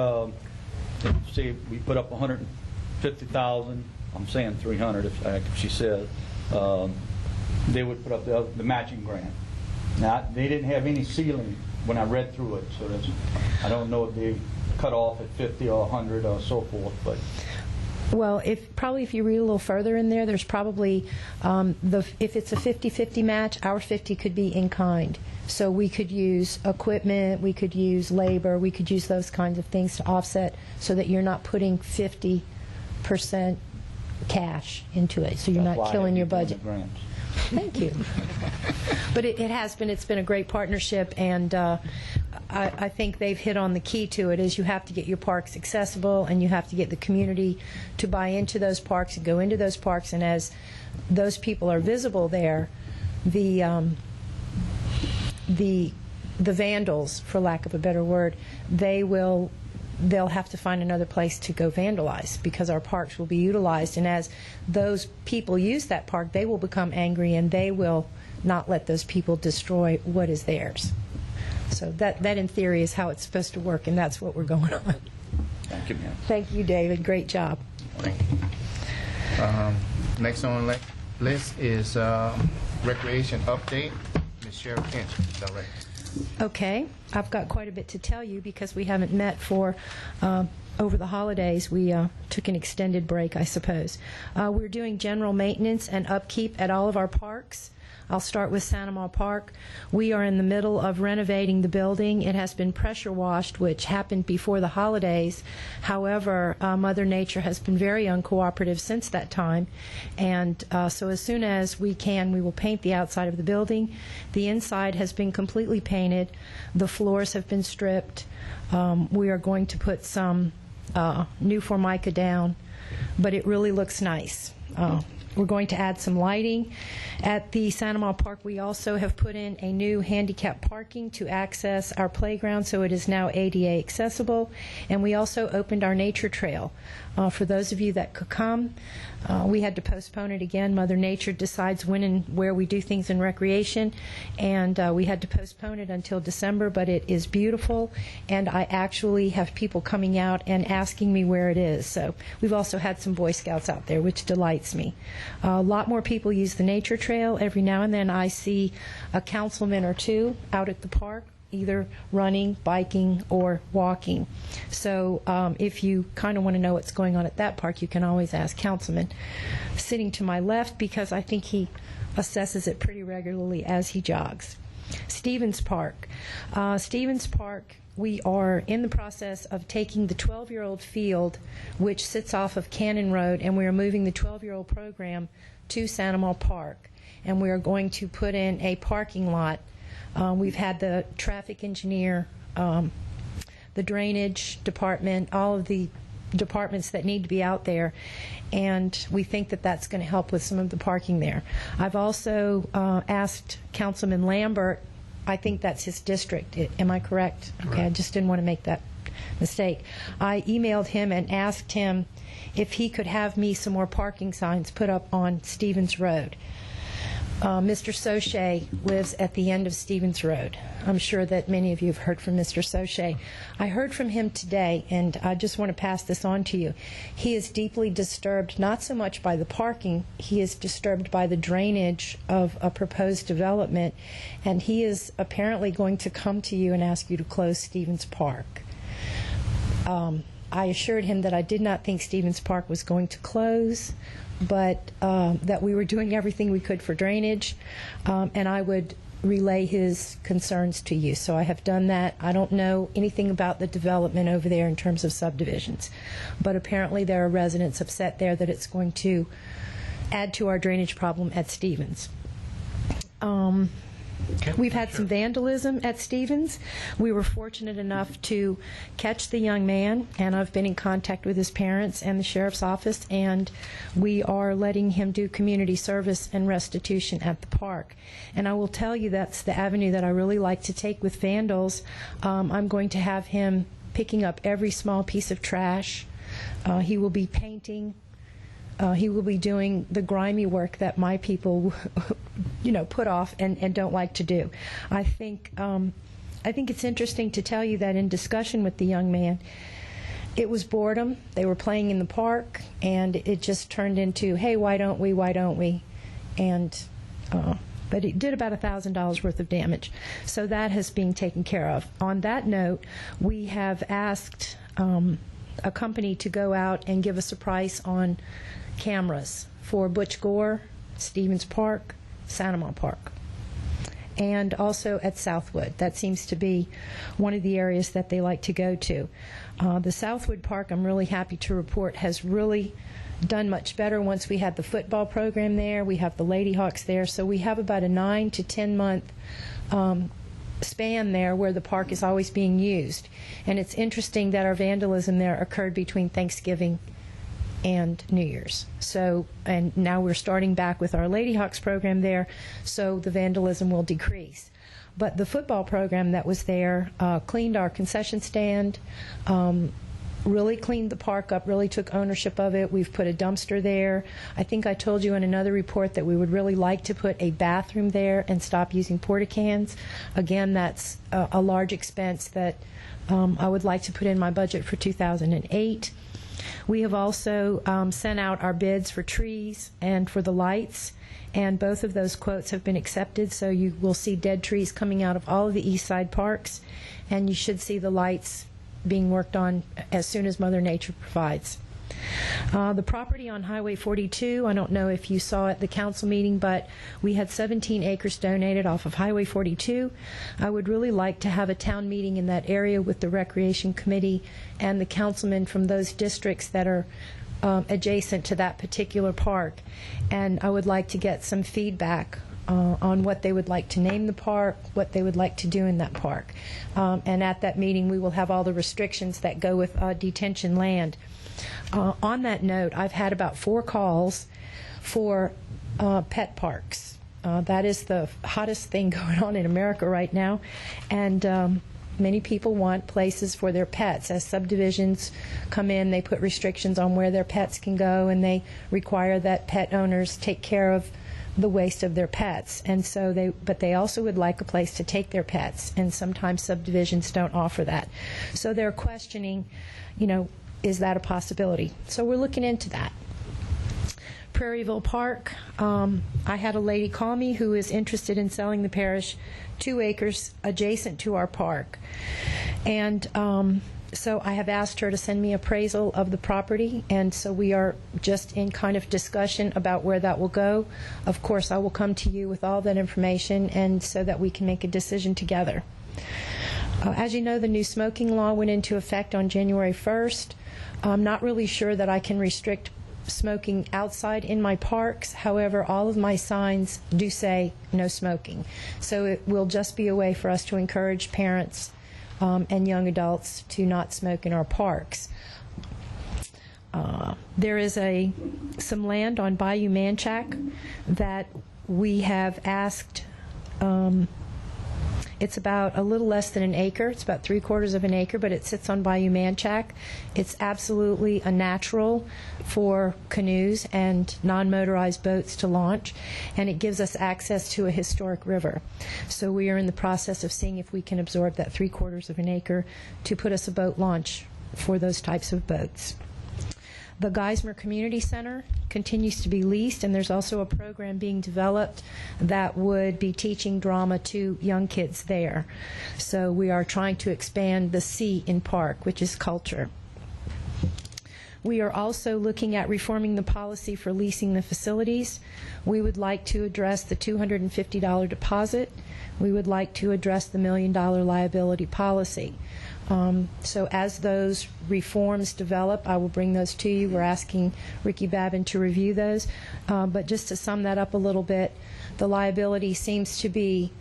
say we put up 150,000, I'm saying 300 if she says, they would put up the matching grant. Now, they didn't have any ceiling when I read through it, so I don't know if they cut off at 50 or 100 or so forth, but. Well, if you read a little further in there, there's probably, if it's a 50-50 match, our 50 could be in kind. So we could use equipment, we could use labor, we could use those kinds of things to offset, so that you're not putting 50% cash into it, so you're not killing your budget. Thank you. But it's been a great partnership, and I think they've hit on the key to it, is you have to get your parks accessible, and you have to get the community to buy into those parks and go into those parks, and as those people are visible there, the vandals, for lack of a better word, they'll have to find another place to go vandalize, because our parks will be utilized, and as those people use that park, they will become angry, and they will not let those people destroy what is theirs. So that in theory is how it's supposed to work, and that's what we're going on. Thank you, ma'am. Thank you, David. Great job. Thank you. Next on the list is recreation update. Ms. Cheryl Kinch, Director. Okay, I've got quite a bit to tell you because we haven't met for over the holidays. We took an extended break, I suppose. We're doing general maintenance and upkeep at all of our parks. I'll start with Santa Ma Park. We are in the middle of renovating the building. It has been pressure washed, which happened before the holidays. However, Mother Nature has been very uncooperative since that time, and so as soon as we can, we will paint the outside of the building. The inside has been completely painted. The floors have been stripped. We are going to put some new Formica down, but it really looks nice. We're going to add some lighting. At the Santa Maria Park, we also have put in a new handicap parking to access our playground, so it is now ADA accessible. And we also opened our nature trail. For those of you that could come, we had to postpone it again. Mother Nature decides when and where we do things in recreation, and we had to postpone it until December, but it is beautiful, and I actually have people coming out and asking me where it is. So we've also had some Boy Scouts out there, which delights me. A lot more people use the nature trail. Every now and then I see a councilman or two out at the park, either running, biking, or walking. So if you kind of want to know what's going on at that park, you can always ask Councilman. Sitting to my left, because I think he assesses it pretty regularly as he jogs. Stevens Park. Stevens Park, we are in the process of taking the 12-year-old field, which sits off of Cannon Road, and we are moving the 12-year-old program to Santa Maria Park. And we are going to put in a parking lot. We've had the traffic engineer, the drainage department, all of the departments that need to be out there, and we think that that's going to help with some of the parking there. I've also asked Councilman Lambert, I think that's his district. Am I correct? Okay, I just didn't want to make that mistake. I emailed him and asked him if he could have me some more parking signs put up on Stevens Road. Mr. Soche lives at the end of Stevens Road. I'm sure that many of you have heard from Mr. Soche. I heard from him today, and I just want to pass this on to you. He is deeply disturbed, not so much by the parking, he is disturbed by the drainage of a proposed development, and he is apparently going to come to you and ask you to close Stevens Park. I assured him that I did not think Stevens Park was going to close, but that we were doing everything we could for drainage, and I would relay his concerns to you. So I have done that. I don't know anything about the development over there in terms of subdivisions, but apparently there are residents upset there that it's going to add to our drainage problem at Stevens. We've had some vandalism at Stevens. We were fortunate enough to catch the young man, and I've been in contact with his parents and the sheriff's office, and we are letting him do community service and restitution at the park. And I will tell you that's the avenue that I really like to take with vandals. I'm going to have him picking up every small piece of trash. He will be painting. He will be doing the grimy work that my people, put off and don't like to do. I think it's interesting to tell you that in discussion with the young man, it was boredom. They were playing in the park, and it just turned into, hey, why don't we? And but it did about $1,000 worth of damage. So that has been taken care of. On that note, we have asked a company to go out and give us a price on cameras for Butch Gore, Stevens Park, Santa Maria Park, and also at Southwood. That seems to be one of the areas that they like to go to. The Southwood Park, I'm really happy to report, has really done much better once we had the football program there. We have the Lady Hawks there, so we have about a 9 to 10 month span there where the park is always being used. And it's interesting that our vandalism there occurred between Thanksgiving and New Year's. So, and now we're starting back with our Lady Hawks program there, so the vandalism will decrease. But the football program that was there cleaned our concession stand, really cleaned the park up, really took ownership of it. We've put a dumpster there. I think I told you in another report that we would really like to put a bathroom there and stop using porta-cans. Again, that's a large expense that I would like to put in my budget for 2008. We have also sent out our bids for trees and for the lights, and both of those quotes have been accepted, so you will see dead trees coming out of all of the east side parks, and you should see the lights being worked on as soon as Mother Nature provides. The property on Highway 42, I don't know if you saw at the council meeting, but we had 17 acres donated off of Highway 42. I would really like to have a town meeting in that area with the Recreation Committee and the councilmen from those districts that are adjacent to that particular park. And I would like to get some feedback on what they would like to name the park, what they would like to do in that park. And at that meeting, we will have all the restrictions that go with detention land. On that note, I've had about 4 calls for pet parks. That is the hottest thing going on in America right now, and many people want places for their pets. As subdivisions come in, they put restrictions on where their pets can go, and they require that pet owners take care of the waste of their pets. And so but they also would like a place to take their pets, and sometimes subdivisions don't offer that. So they're questioning, is that a possibility? So we're looking into that. Prairieville Park, I had a lady call me who is interested in selling the parish 2 acres adjacent to our park. And so I have asked her to send me appraisal of the property, and so we are just in kind of discussion about where that will go. Of course, I will come to you with all that information, and so that we can make a decision together. As you know, the new smoking law went into effect on January 1st. I'm not really sure that I can restrict smoking outside in my parks. However, all of my signs do say no smoking. So it will just be a way for us to encourage parents and young adults to not smoke in our parks. There is some land on Bayou Manchac that we have asked. It's about a little less than an acre. It's about 3/4 of an acre, but it sits on Bayou Manchac. It's absolutely a natural for canoes and non-motorized boats to launch, and it gives us access to a historic river. So we are in the process of seeing if we can absorb that 3/4 of an acre to put us a boat launch for those types of boats. The Geismar Community Center continues to be leased, and there's also a program being developed that would be teaching drama to young kids there. So we are trying to expand the C in park, which is culture. We are also looking at reforming the policy for leasing the facilities. We would like to address the $250 deposit. We would like to address the $1 million liability policy. So as those reforms develop, I will bring those to you. We're asking Ricky Babin to review those. But just to sum that up a little bit, the liability seems to be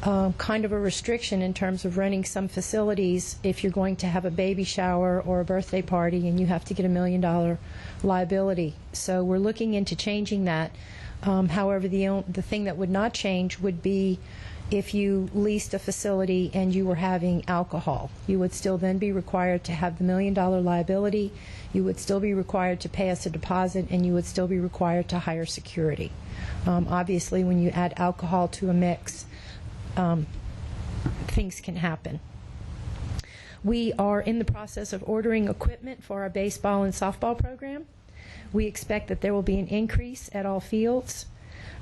kind of a restriction in terms of renting some facilities. If you're going to have a baby shower or a birthday party and you have to get $1 million liability. So we're looking into changing that. However, the thing that would not change would be if you leased a facility and you were having alcohol. You would still then be required to have the $1 million liability. You would still be required to pay us a deposit, and you would still be required to hire security. Obviously, when you add alcohol to a mix, things can happen. We are in the process of ordering equipment for our baseball and softball program. We expect that there will be an increase at all fields.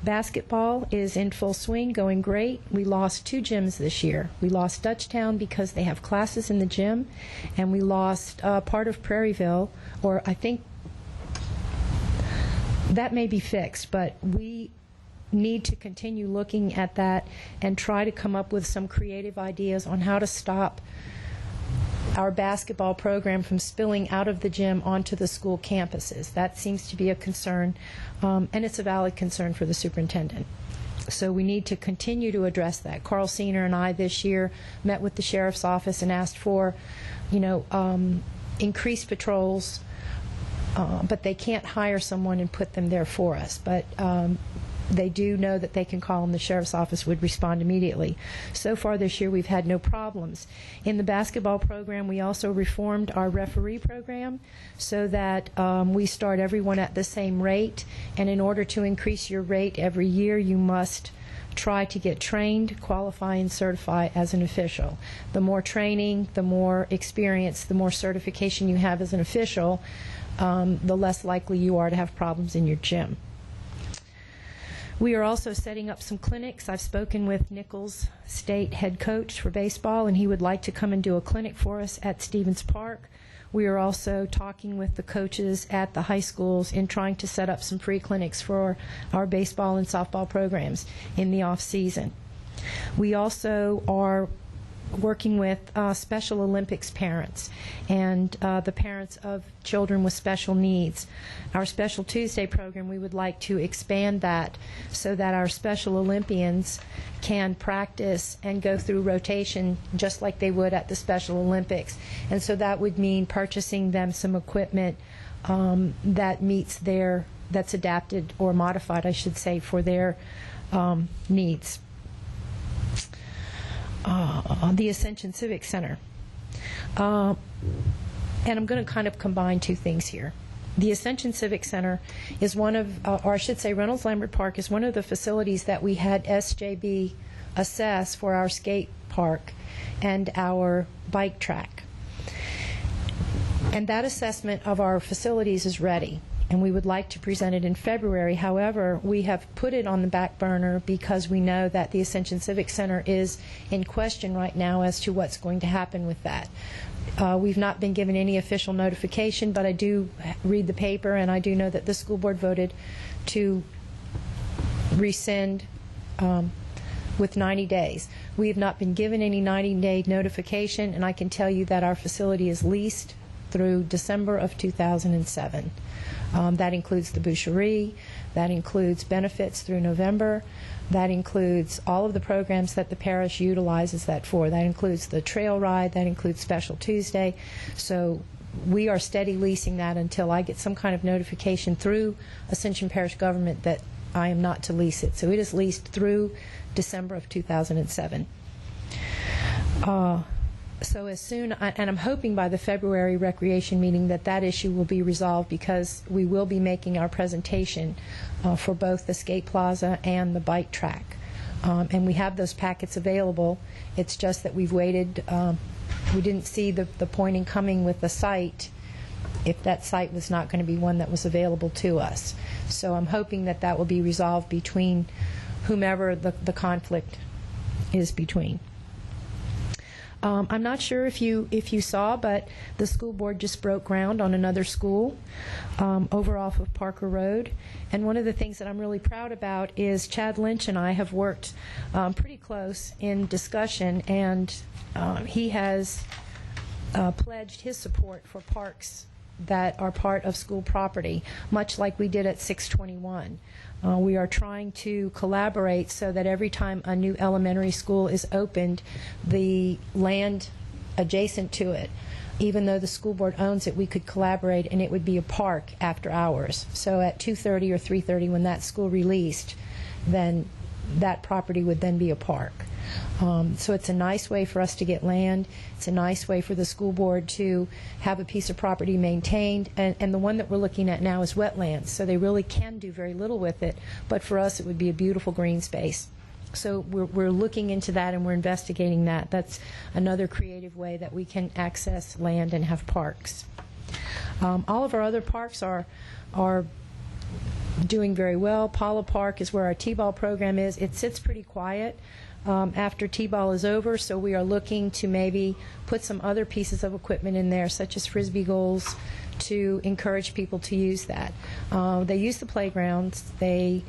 Basketball is in full swing, going great. We lost 2 gyms this year. We lost Dutchtown because they have classes in the gym, and we lost part of Prairieville, or I think that may be fixed, but we need to continue looking at that and try to come up with some creative ideas on how to stop our basketball program from spilling out of the gym onto the school campuses. That seems to be a concern, and it's a valid concern for the superintendent. So we need to continue to address that. Carl Senior and I this year met with the sheriff's office and asked for, increased patrols, but they can't hire someone and put them there for us. But they do know that they can call, and the sheriff's office would respond immediately. So far this year, we've had no problems. In the basketball program, we also reformed our referee program so that we start everyone at the same rate. And in order to increase your rate every year, you must try to get trained, qualify, and certify as an official. The more training, the more experience, the more certification you have as an official, the less likely you are to have problems in your gym. We are also setting up some clinics. I've spoken with Nichols State head coach for baseball, and he would like to come and do a clinic for us at Stevens Park. We are also talking with the coaches at the high schools in trying to set up some free clinics for our baseball and softball programs in the off-season. We also are working with Special Olympics parents and the parents of children with special needs. Our Special Tuesday program, we would like to expand that so that our Special Olympians can practice and go through rotation just like they would at the Special Olympics. And so that would mean purchasing them some equipment that meets their that's adapted or modified, I should say, for their needs. The Ascension Civic Center. And I'm going to kind of combine two things here. The Ascension Civic Center is one of, or I should say Reynolds Lambert Park is one of the facilities that we had SJB assess for our skate park and our bike track. And that assessment of our facilities is ready, and we would like to present it in February. However, we have put it on the back burner because we know that the Ascension Civic Center is in question right now as to what's going to happen with that. We've not been given any official notification, but I do read the paper, and I do know that the school board voted to rescind with 90 days. We have not been given any 90-day notification, and I can tell you that our facility is leased through December of 2007. That includes the boucherie, that includes benefits through November, that includes all of the programs that the parish utilizes that for. That includes the trail ride, that includes Special Tuesday. So we are steady leasing that until I get some kind of notification through Ascension Parish government that I am not to lease it. So it is leased through December of 2007. So as soon, and I'm hoping by the February recreation meeting that issue will be resolved, because we will be making our presentation for both the skate plaza and the bike track. And we have those packets available. It's just that we've waited. We didn't see the point in coming with the site if that site was not going to be one that was available to us. So I'm hoping that will be resolved between whomever the conflict is between. I'm not sure if you saw, but the school board just broke ground on another school over off of Parker Road. And one of the things that I'm really proud about is Chad Lynch and I have worked pretty close in discussion, and he has pledged his support for parks that are part of school property, much like we did at 621. We are trying to collaborate so that every time a new elementary school is opened, the land adjacent to it, even though the school board owns it, we could collaborate and it would be a park after hours. So at 2:30 or 3:30 when that school released, then that property would then be a park. So it's a nice way for us to get land. It's a nice way for the school board to have a piece of property maintained. And the one that we're looking at now is wetlands, so they really can do very little with it. But for us, it would be a beautiful green space. So we're looking into that, and we're investigating that. That's another creative way that we can access land and have parks. All of our other parks are doing very well. Paula Park is where our T-ball program is. It sits pretty quiet after T-ball is over, so we are looking to maybe put some other pieces of equipment in there, such as Frisbee goals, to encourage people to use that. They use the playgrounds. I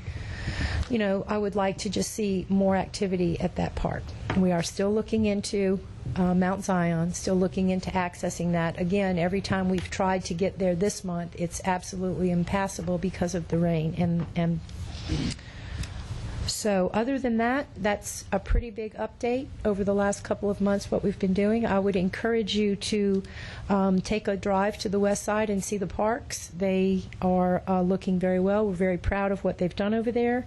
would like to just see more activity at that park. We are still looking into Mount Zion, still looking into accessing that. Again, every time we've tried to get there this month, it's absolutely impassable because of the rain. And so other than that, that's a pretty big update over the last couple of months, what we've been doing. I would encourage you to take a drive to the west side and see the parks. They are looking very well. We're very proud of what they've done over there.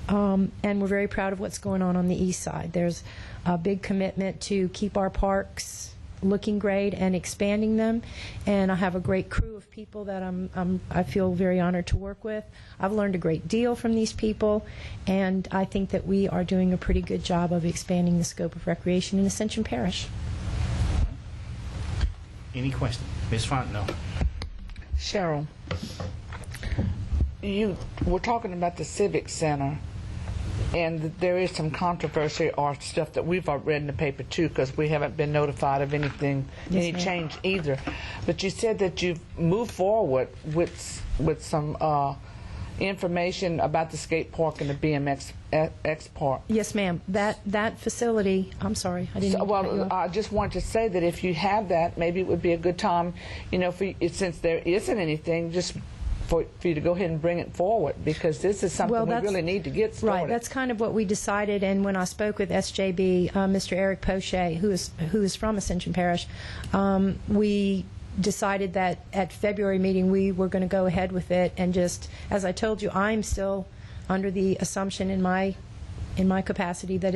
And we're very proud of what's going on the east side. There's a big commitment to keep our parks looking great and expanding them, and I have a great crew of people that I feel very honored to work with. I've learned a great deal from these people, and I think that we are doing a pretty good job of expanding the scope of recreation in Ascension Parish. Any questions? Ms. Fontenot. Cheryl, we're talking about the Civic Center, and there is some controversy or stuff that we've read in the paper too, because we haven't been notified of anything, any change either. But you said that you've moved forward with some information about the skate park and the BMX park. Yes, ma'am. That facility. I'm sorry, I didn't. I just wanted to say that if you have that, maybe it would be a good time, since there isn't anything, just for you to go ahead and bring it forward, because this is something we really need to get started. Right, that's kind of what we decided, and when I spoke with SJB, Mr. Eric Poche, who is from Ascension Parish, we decided that at February meeting we were going to go ahead with it, and just, as I told you, I'm still under the assumption in my capacity that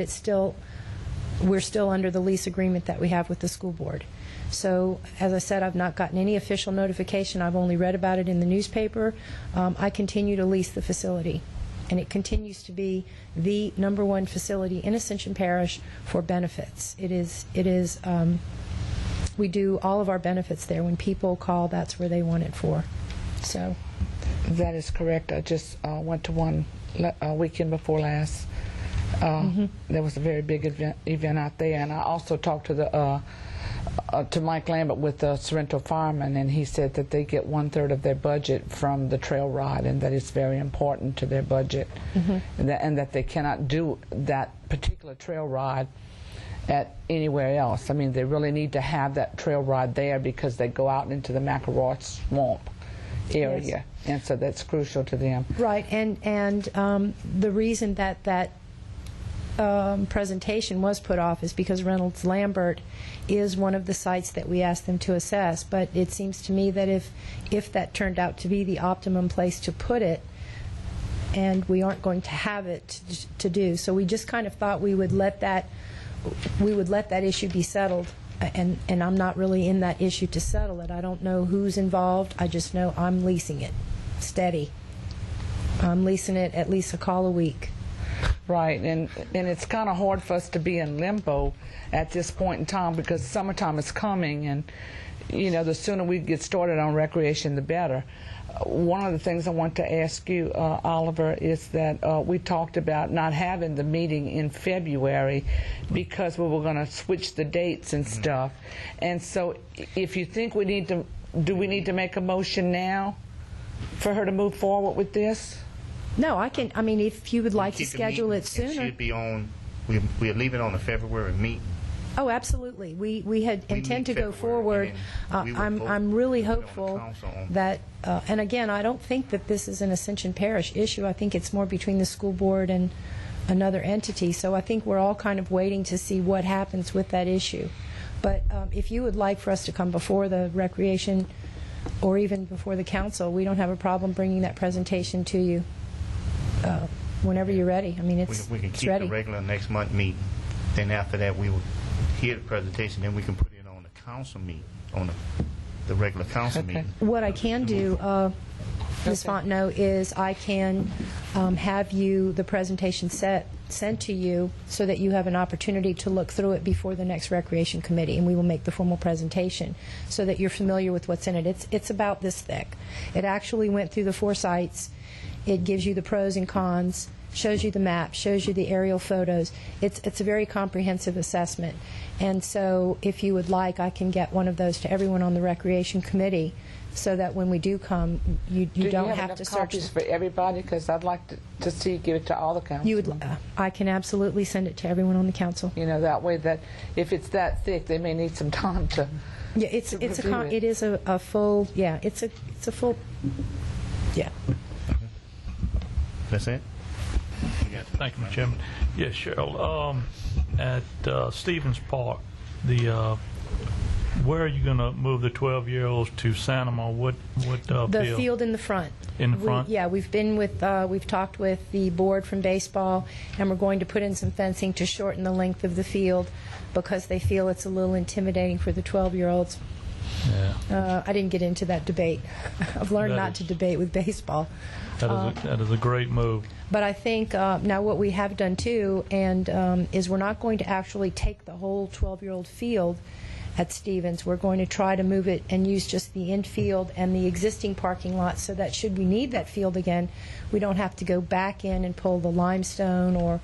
we're still under the lease agreement that we have with the school board. So, as I said, I've not gotten any official notification. I've only read about it in the newspaper. I continue to lease the facility, and it continues to be the #1 facility in Ascension Parish for benefits. It is. We do all of our benefits there. When people call, that's where they want it for. So, That is correct. I just went to one weekend before last. There was a very big event out there, and I also talked to Mike Lambert with the Sorrento Firemen, and he said that they get 1/3 of their budget from the trail ride, and that it's very important to their budget, and that they cannot do that particular trail ride at anywhere else. I mean, they really need to have that trail ride there because they go out into the McElroy Swamp area, Yes. and so that's crucial to them. right, and the reason that presentation was put off is because Reynolds Lambert is one of the sites that we asked them to assess. But it seems to me that if that turned out to be the optimum place to put it, and we aren't going to have it to do, so we just kind of thought we would let that issue be settled. And I'm not really in that issue to settle it. I don't know who's involved. I just know I'm leasing it steady. I'm leasing it at least a call a week. Right, and it's kind of hard for us to be in limbo at this point in time because summertime is coming, and you know, the sooner we get started on recreation, the better. One of the things I want to ask you, Oliver, is that we talked about not having the meeting in February because we were going to switch the dates and stuff. And so, if you think we need to, do we need to make a motion now for her to move forward with this? No, I can. I mean, if you would like to Keep the schedule meeting. it sooner. It should be on. We're leaving on the February meeting. Oh, absolutely. We had We intend meet to go February, forward. and then we will vote I'm really on the hopeful council on- that, and again, I don't think that this is an Ascension Parish issue. I think it's more between the school board and another entity. So I think we're all kind of waiting to see what happens with that issue. But if you would like for us to come before the recreation or even before the council, we don't have a problem bringing that presentation to you whenever you're ready. I mean, it's We can it's keep ready. the regular next month meeting. Then after that, we will hear the presentation. Then we can put it on the council meeting, on the regular council Okay. meeting. What I can do, Ms. Fontenot, is I can have you, the presentation sent to you so that you have an opportunity to look through it before the next Recreation Committee, and we will make the formal presentation so that you're familiar with what's in it. It's about this thick. It actually went through the 4 sites. It gives you the pros and cons, shows you the map, shows you the aerial photos. It's a very comprehensive assessment. And so if you would like, I can get one of those to everyone on the Recreation Committee so that when we do come, you don't have to search. Copies for everybody? Because I'd like to see, give it to all the council. You would, I can absolutely send it to everyone on the council. You know, that way that if it's that thick, they may need some time to. Yeah, it's To a review it. it is a full, yeah, it's a full, yeah. That's it? Thank you, Mr. Chairman. Yes, Cheryl. At Stevens Park, where are you going to move the 12-year-olds to Sanama? What The field in the front. In the front? Yeah, we've talked with the board from baseball, and we're going to put in some fencing to shorten the length of the field because they feel it's a little intimidating for the 12-year-olds. Yeah. I didn't get into that debate. I've learned That not is- to debate with baseball. That is a great move. But I think now what we have done too, and is we're not going to actually take the whole 12-year-old field at Stevens. We're going to try to move it and use just the infield and the existing parking lot so that should we need that field again, we don't have to go back in and pull the limestone or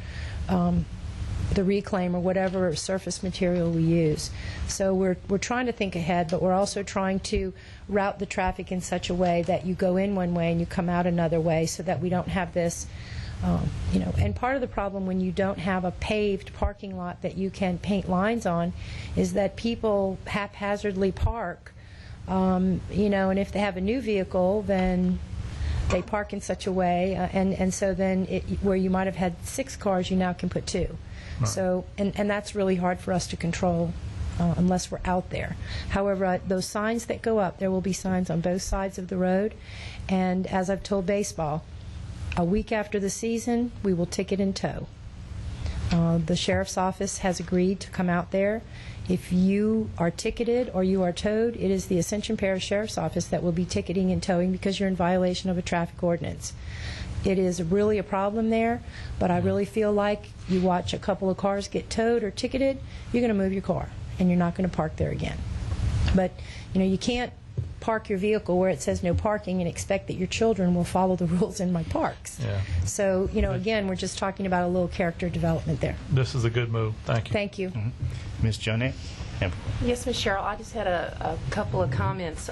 the reclaim or whatever surface material we use. So we're trying to think ahead, but we're also trying to route the traffic in such a way that you go in one way and you come out another way so that we don't have this, and part of the problem when you don't have a paved parking lot that you can paint lines on is that people haphazardly park, and if they have a new vehicle, then they park in such a way, and so then where you might have had 6 cars, you now can put 2. Right. So, and that's really hard for us to control. unless we're out there. However, those signs that go up, there will be signs on both sides of the road. And as I've told baseball, a week after the season, we will ticket and tow. The sheriff's office has agreed to come out there. If you are ticketed or you are towed, it is the Ascension Parish Sheriff's Office that will be ticketing and towing because you're in violation of a traffic ordinance. It is really a problem there, but I really feel like you watch a couple of cars get towed or ticketed, you're going to move your car, and you're not going to park there again. But, you can't park your vehicle where it says no parking and expect that your children will follow the rules in my parks. Yeah. So, again, we're just talking about a little character development there. This is a good move. Thank you. Thank you. Ms. Jonette? Yes, Ms. Cheryl, I just had a couple of comments.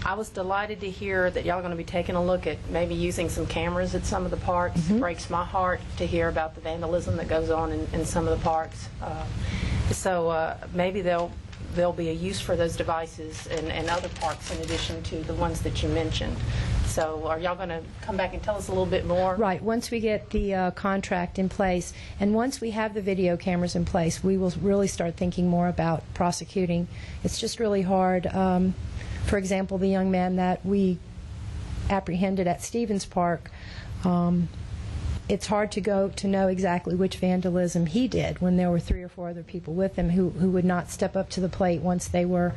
I was delighted to hear that y'all are going to be taking a look at maybe using some cameras at some of the parks. It breaks my heart to hear about the vandalism that goes on in some of the parks. So maybe there'll be a use for those devices in other parks in addition to the ones that you mentioned. So are y'all going to come back and tell us a little bit more? Right. Once we get the contract in place, and once we have the video cameras in place, we will really start thinking more about prosecuting. It's just really hard. For example, the young man that we apprehended at Stevens Park, it's hard to know exactly which vandalism he did when there were 3 or 4 other people with him who would not step up to the plate once they were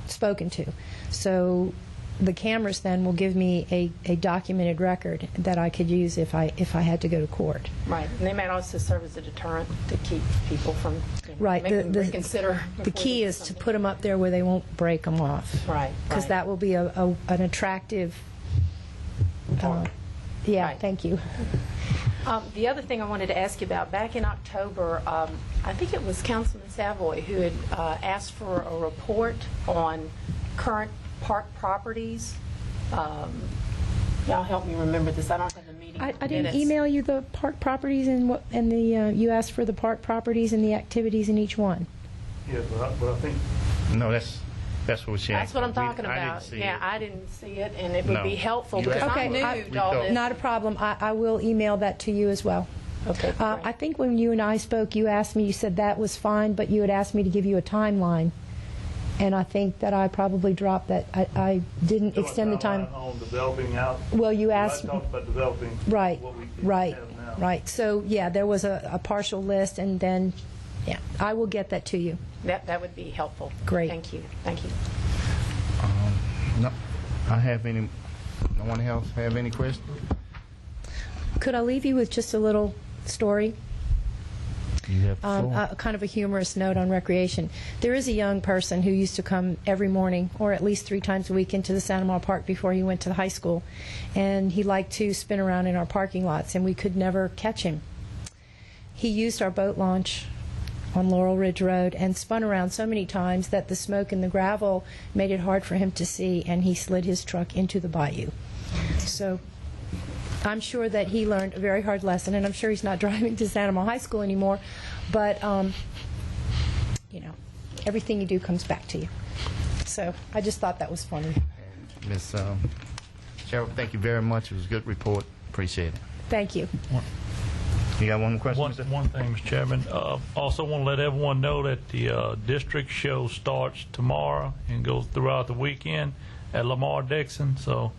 spoken to. So the cameras then will give me a documented record that I could use if I had to go to court. Right. And they might also serve as a deterrent to keep people from Right. making them reconsider. The key is to put them up there where they won't break them off. Right. Because that will be an attractive. Yeah. Right. Thank you. The other thing I wanted to ask you about, back in October, I think it was Councilman Savoy who had asked for a report on current park properties. Y'all help me remember this. I don't have the meeting I didn't minutes. email you the park properties and you asked for the park properties and the activities in each one. Yeah, but I think No, that's what we're saying. That's what I'm talking I about. didn't see Yeah, it. I didn't see it, and it would No. be helpful You because asked I'm for new it. to all this. Not a problem. I will email that to you as well. Okay, great. I think when you and I spoke, you asked me, you said that was fine, but you had asked me to give you a timeline. And I think that I probably dropped that. I didn't extend the time. on developing out. Well, you asked. I talked about developing Right, what we right, have now. right. So, yeah, there was a partial list, and then, yeah, I will get that to you. That would be helpful. Great. Thank you. Thank you. No, no one else have any questions? Could I leave you with just a little story? You have the floor. Kind of a humorous note on recreation. There is a young person who used to come every morning, or at least 3 times a week, into the Santa Maria Park before he went to the high school. And he liked to spin around in our parking lots, and we could never catch him. He used our boat launch on Laurel Ridge Road and spun around so many times that the smoke and the gravel made it hard for him to see, and he slid his truck into the bayou. So I'm sure that he learned a very hard lesson, and I'm sure he's not driving to Santa Maria High School anymore, but everything you do comes back to you. So I just thought that was funny. Ms. Cheryl, thank you very much. It was a good report. Appreciate it. Thank you. You got one more question? sir? One thing, Mr. Chairman. Also want to let everyone know that the district show starts tomorrow and goes throughout the weekend at Lamar Dixon. So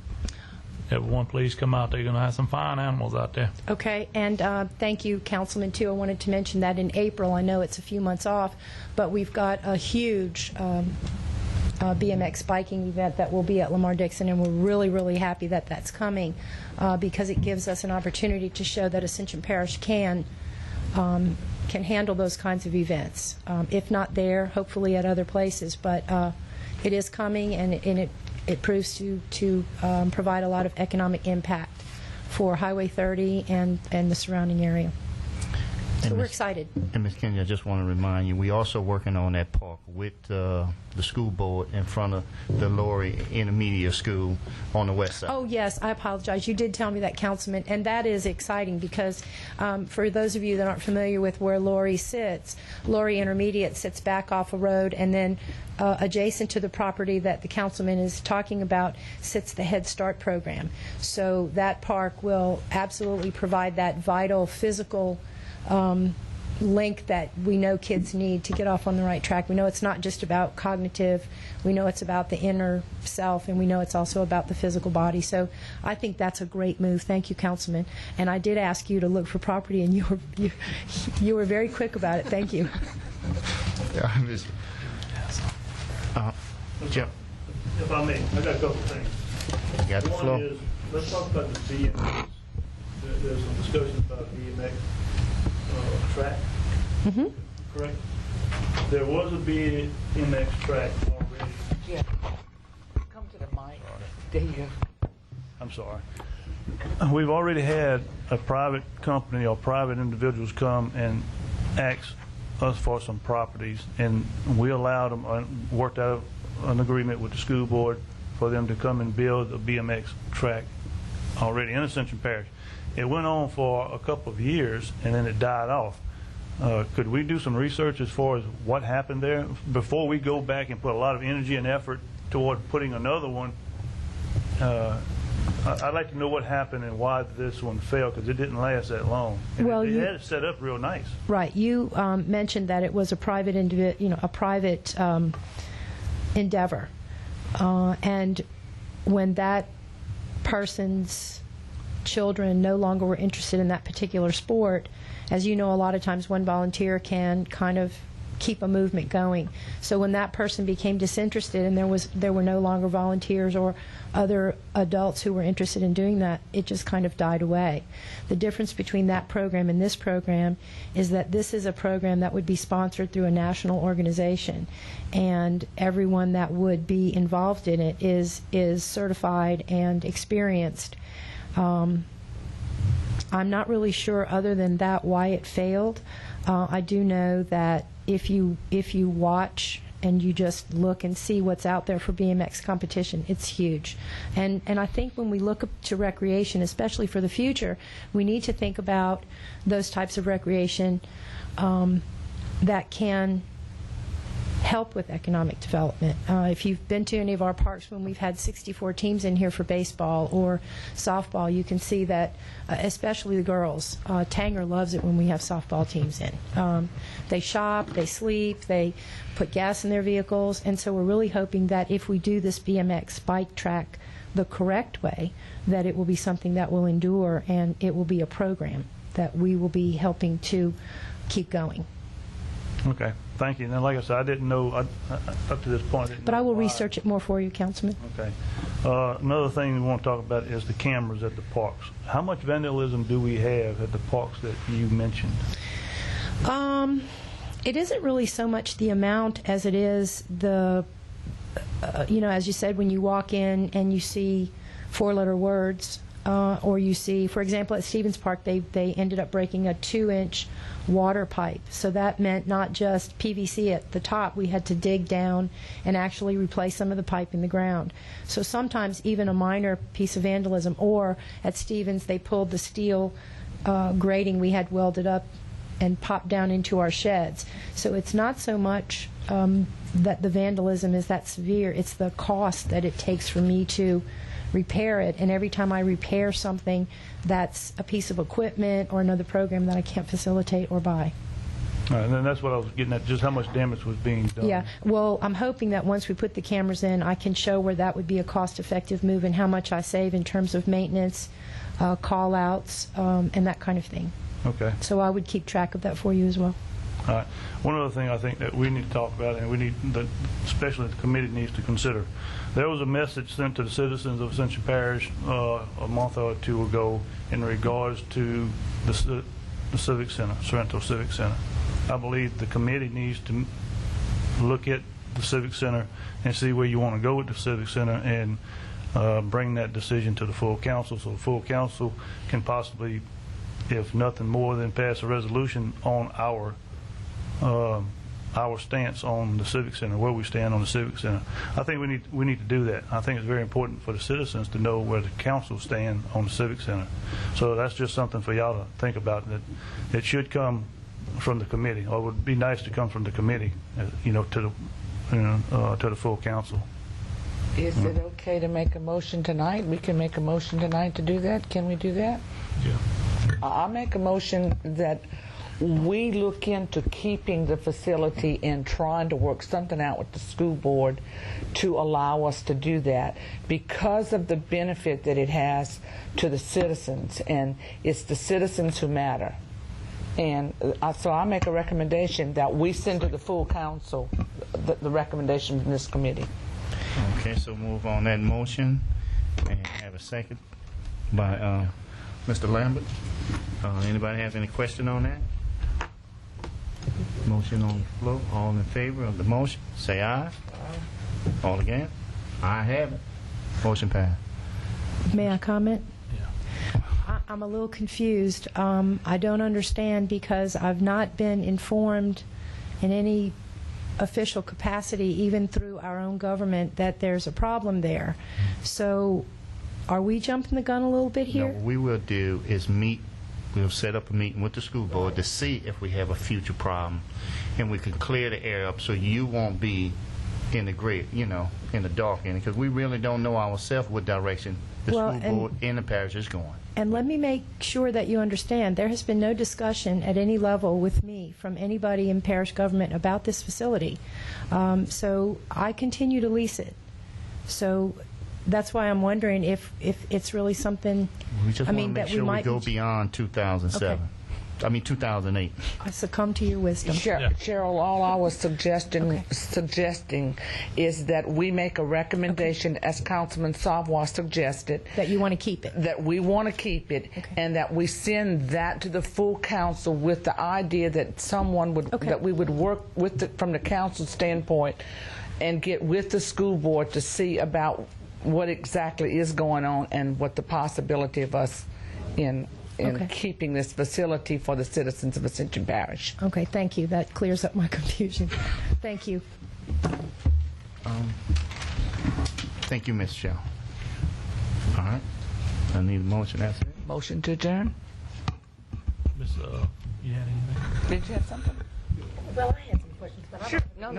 everyone, please come out. They're going to have some fine animals out there. Okay, and thank you, Councilman, too. I wanted to mention that in April, I know it's a few months off, but we've got a huge BMX biking event that will be at Lamar Dixon, and we're really, really happy that that's coming because it gives us an opportunity to show that Ascension Parish can handle those kinds of events. If not there, hopefully at other places, but it is coming, and it proves to provide a lot of economic impact for Highway 30 and the surrounding area. So And we're Ms. excited. And Ms. Kennedy, I just want to remind you, we're also working on that park with the school board in front of the Laurie Intermediate School on the west side. Oh, yes, I apologize. You did tell me that, Councilman, and that is exciting because for those of you that aren't familiar with where Laurie sits, Laurie Intermediate sits back off a road, and then adjacent to the property that the Councilman is talking about sits the Head Start program. So that park will absolutely provide that vital physical link that we know kids need to get off on the right track. We know it's not just about cognitive. We know it's about the inner self, and we know it's also about the physical body. So I think that's a great move. Thank you, Councilman. And I did ask you to look for property, and you were very quick about it. Thank you. Yeah, Jim, If I may, I got a couple of things. you got the floor. One is, let's talk about the BMX. There's some discussion about BMX track, correct? There was a BMX track already. Yeah. Come to the mic. There you go. I'm sorry. We've already had a private company or private individuals come and ask us for some properties, and we allowed them, worked out an agreement with the school board for them to come and build a BMX track already in Ascension Parish. It went on for a couple of years, and then it died off. Could we do some research as far as what happened there before we go back and put a lot of energy and effort toward putting another one? I'd like to know what happened and why this one failed, because it didn't last that long. And Well, they you- had it set up real nice. Right. You mentioned that it was a private endeavor, and when that person's children no longer were interested in that particular sport, as you know, a lot of times one volunteer can kind of keep a movement going. So when that person became disinterested and there were no longer volunteers or other adults who were interested in doing that, it just kind of died away. The difference between that program and this program is that this is a program that would be sponsored through a national organization, and everyone that would be involved in it is certified and experienced. I'm not really sure, other than that, why it failed. I do know that if you watch and you just look and see what's out there for BMX competition, it's huge. And I think when we look to recreation, especially for the future, we need to think about those types of recreation that can help with economic development. If you've been to any of our parks when we've had 64 teams in here for baseball or softball, you can see that, especially the girls, Tanger loves it when we have softball teams in. They shop, they sleep, they put gas in their vehicles, and so we're really hoping that if we do this BMX bike track the correct way, that it will be something that will endure, and it will be a program that we will be helping to keep going. Okay, thank you. And like I said, I didn't know, up to this point, I didn't But know I will why. research it more for you, Councilman. Okay. Another thing we want to talk about is the cameras at the parks. How much vandalism do we have at the parks that you mentioned? It isn't really so much the amount as it is the, as you said, when you walk in and you see four-letter words, or you see, for example, at Stevens Park, they ended up breaking a 2-inch water pipe. So that meant not just PVC at the top. We had to dig down and actually replace some of the pipe in the ground. So sometimes even a minor piece of vandalism, or at Stevens, they pulled the steel grating we had welded up and popped down into our sheds. So it's not so much that the vandalism is that severe, it's the cost that it takes for me to repair it, and every time I repair something that's a piece of equipment or another program that I can't facilitate or buy. All right, and then that's what I was getting at, just how much damage was being done. Yeah, well, I'm hoping that once we put the cameras in, I can show where that would be a cost-effective move and how much I save in terms of maintenance, call-outs, and that kind of thing. Okay. So I would keep track of that for you as well. All right. One other thing I think that we need to talk about, and we need, especially the committee needs to consider. There was a message sent to the citizens of Ascension Parish a month or two ago in regards to the Civic Center, Sorrento Civic Center. I believe the committee needs to look at the Civic Center and see where you want to go with the Civic Center, and bring that decision to the full council, so the full council can possibly, if nothing more than pass a resolution on our stance on the Civic Center, where we stand on the Civic Center. I think we need to do that. I think it's very important for the citizens to know where the council stand on the Civic Center. So that's just something for y'all to think about, that it should come from the committee, or it would be nice to come from the committee, to the full council. Is it okay to make a motion tonight? We can make a motion tonight to do that. Can we do that? Yeah. I'll make a motion that we look into keeping the facility and trying to work something out with the school board to allow us to do that because of the benefit that it has to the citizens, and it's the citizens who matter. And so I make a recommendation that we send to the full council the recommendation from this committee. Okay, so move on that motion and have a second by Mr. Lambert. Anybody have any question on that? Motion on the floor. All in favor of the motion, say aye. All against? I have it. Motion passed. May I comment? I'm a little confused. I don't understand because I've not been informed in any official capacity, even through our own government, that there's a problem there. So are we jumping the gun a little bit here? No, what we will do is we'll set up a meeting with the school board to see if we have a future problem, and we can clear the air up so you won't be in the gray, in the dark end, because we really don't know ourselves what direction the school board and the parish is going. And let me make sure that you understand, there has been no discussion at any level with me from anybody in parish government about this facility. So I continue to lease it. So that's why I'm wondering if it's really something. We just want to make sure we go beyond 2007. Okay. I mean 2008. I succumb to your wisdom. Cheryl, all I was suggesting is that we make a recommendation, as Councilman Savoy suggested, That you want to keep it. that we want to keep it, and that we send that to the full council with the idea that someone would, that we would work with from the council standpoint and get with the school board to see about what exactly is going on and what the possibility of us in keeping this facility for the citizens of Ascension Parish. Okay, thank you. That clears up my confusion. Thank you. Thank you, Ms. Shell. All right. I need a motion. That's it. Motion to adjourn? Miss, you had anything? Did you have something? Well, I had some questions, but Sure. No.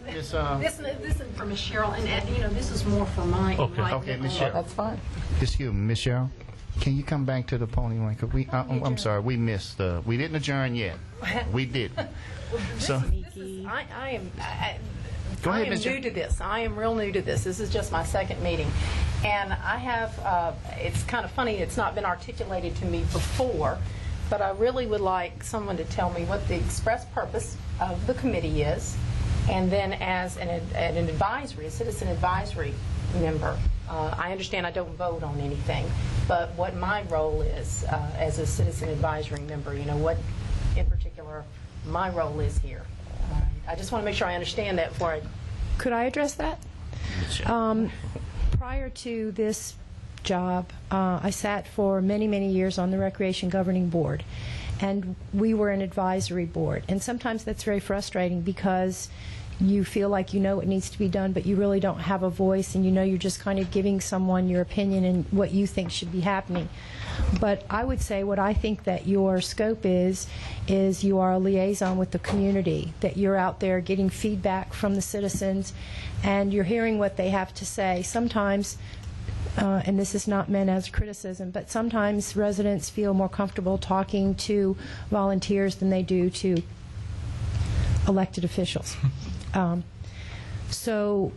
It's, This is for Miss Cheryl, and this is more for my. Okay, Ms. Cheryl. That's fine. Excuse me, Ms. Cheryl. Can you come back to the podium? Cause I'm sorry, we missed. We didn't adjourn yet. We didn't. So I am. Go ahead, I am Ms. new to this. I am real new to this. This is just my second meeting, and I have. It's kind of funny. It's not been articulated to me before, but I really would like someone to tell me what the express purpose of the committee is, and then as an advisory, a citizen advisory member. I understand I don't vote on anything, but what my role is as a citizen advisory member, what in particular my role is here. I just want to make sure I understand that before I... Could I address that? Prior to this job, I sat for many, many years on the Recreation Governing Board, and we were an advisory board. And sometimes that's very frustrating because you feel like you know what needs to be done, but you really don't have a voice, and you're just kind of giving someone your opinion and what you think should be happening. But I would say what I think that your scope is you are a liaison with the community, that you're out there getting feedback from the citizens, and you're hearing what they have to say. Sometimes, and this is not meant as criticism, but sometimes residents feel more comfortable talking to volunteers than they do to elected officials. So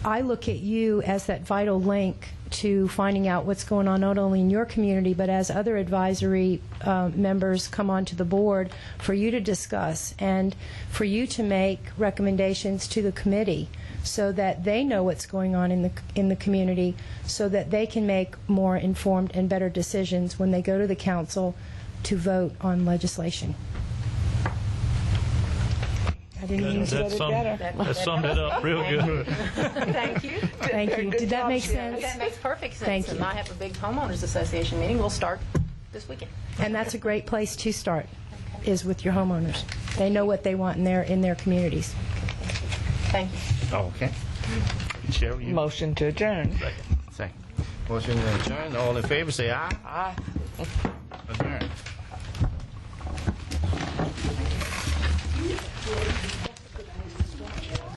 I look at you as that vital link to finding out what's going on not only in your community, but as other advisory members come onto the board, for you to discuss and for you to make recommendations to the committee so that they know what's going on in the community, so that they can make more informed and better decisions when they go to the council to vote on legislation. I didn't even say it better. That summed it up real good. Thank you. Thank you. Did that make sense? That makes perfect sense. Thank you. And I have a big homeowners association meeting. We'll start this weekend. And that's a great place to start, is with your homeowners. They know what they want in their communities. Thank you. okay. Cheryl, you Motion to adjourn. second. Motion to adjourn. All in favor, say aye. Aye. Adjourn.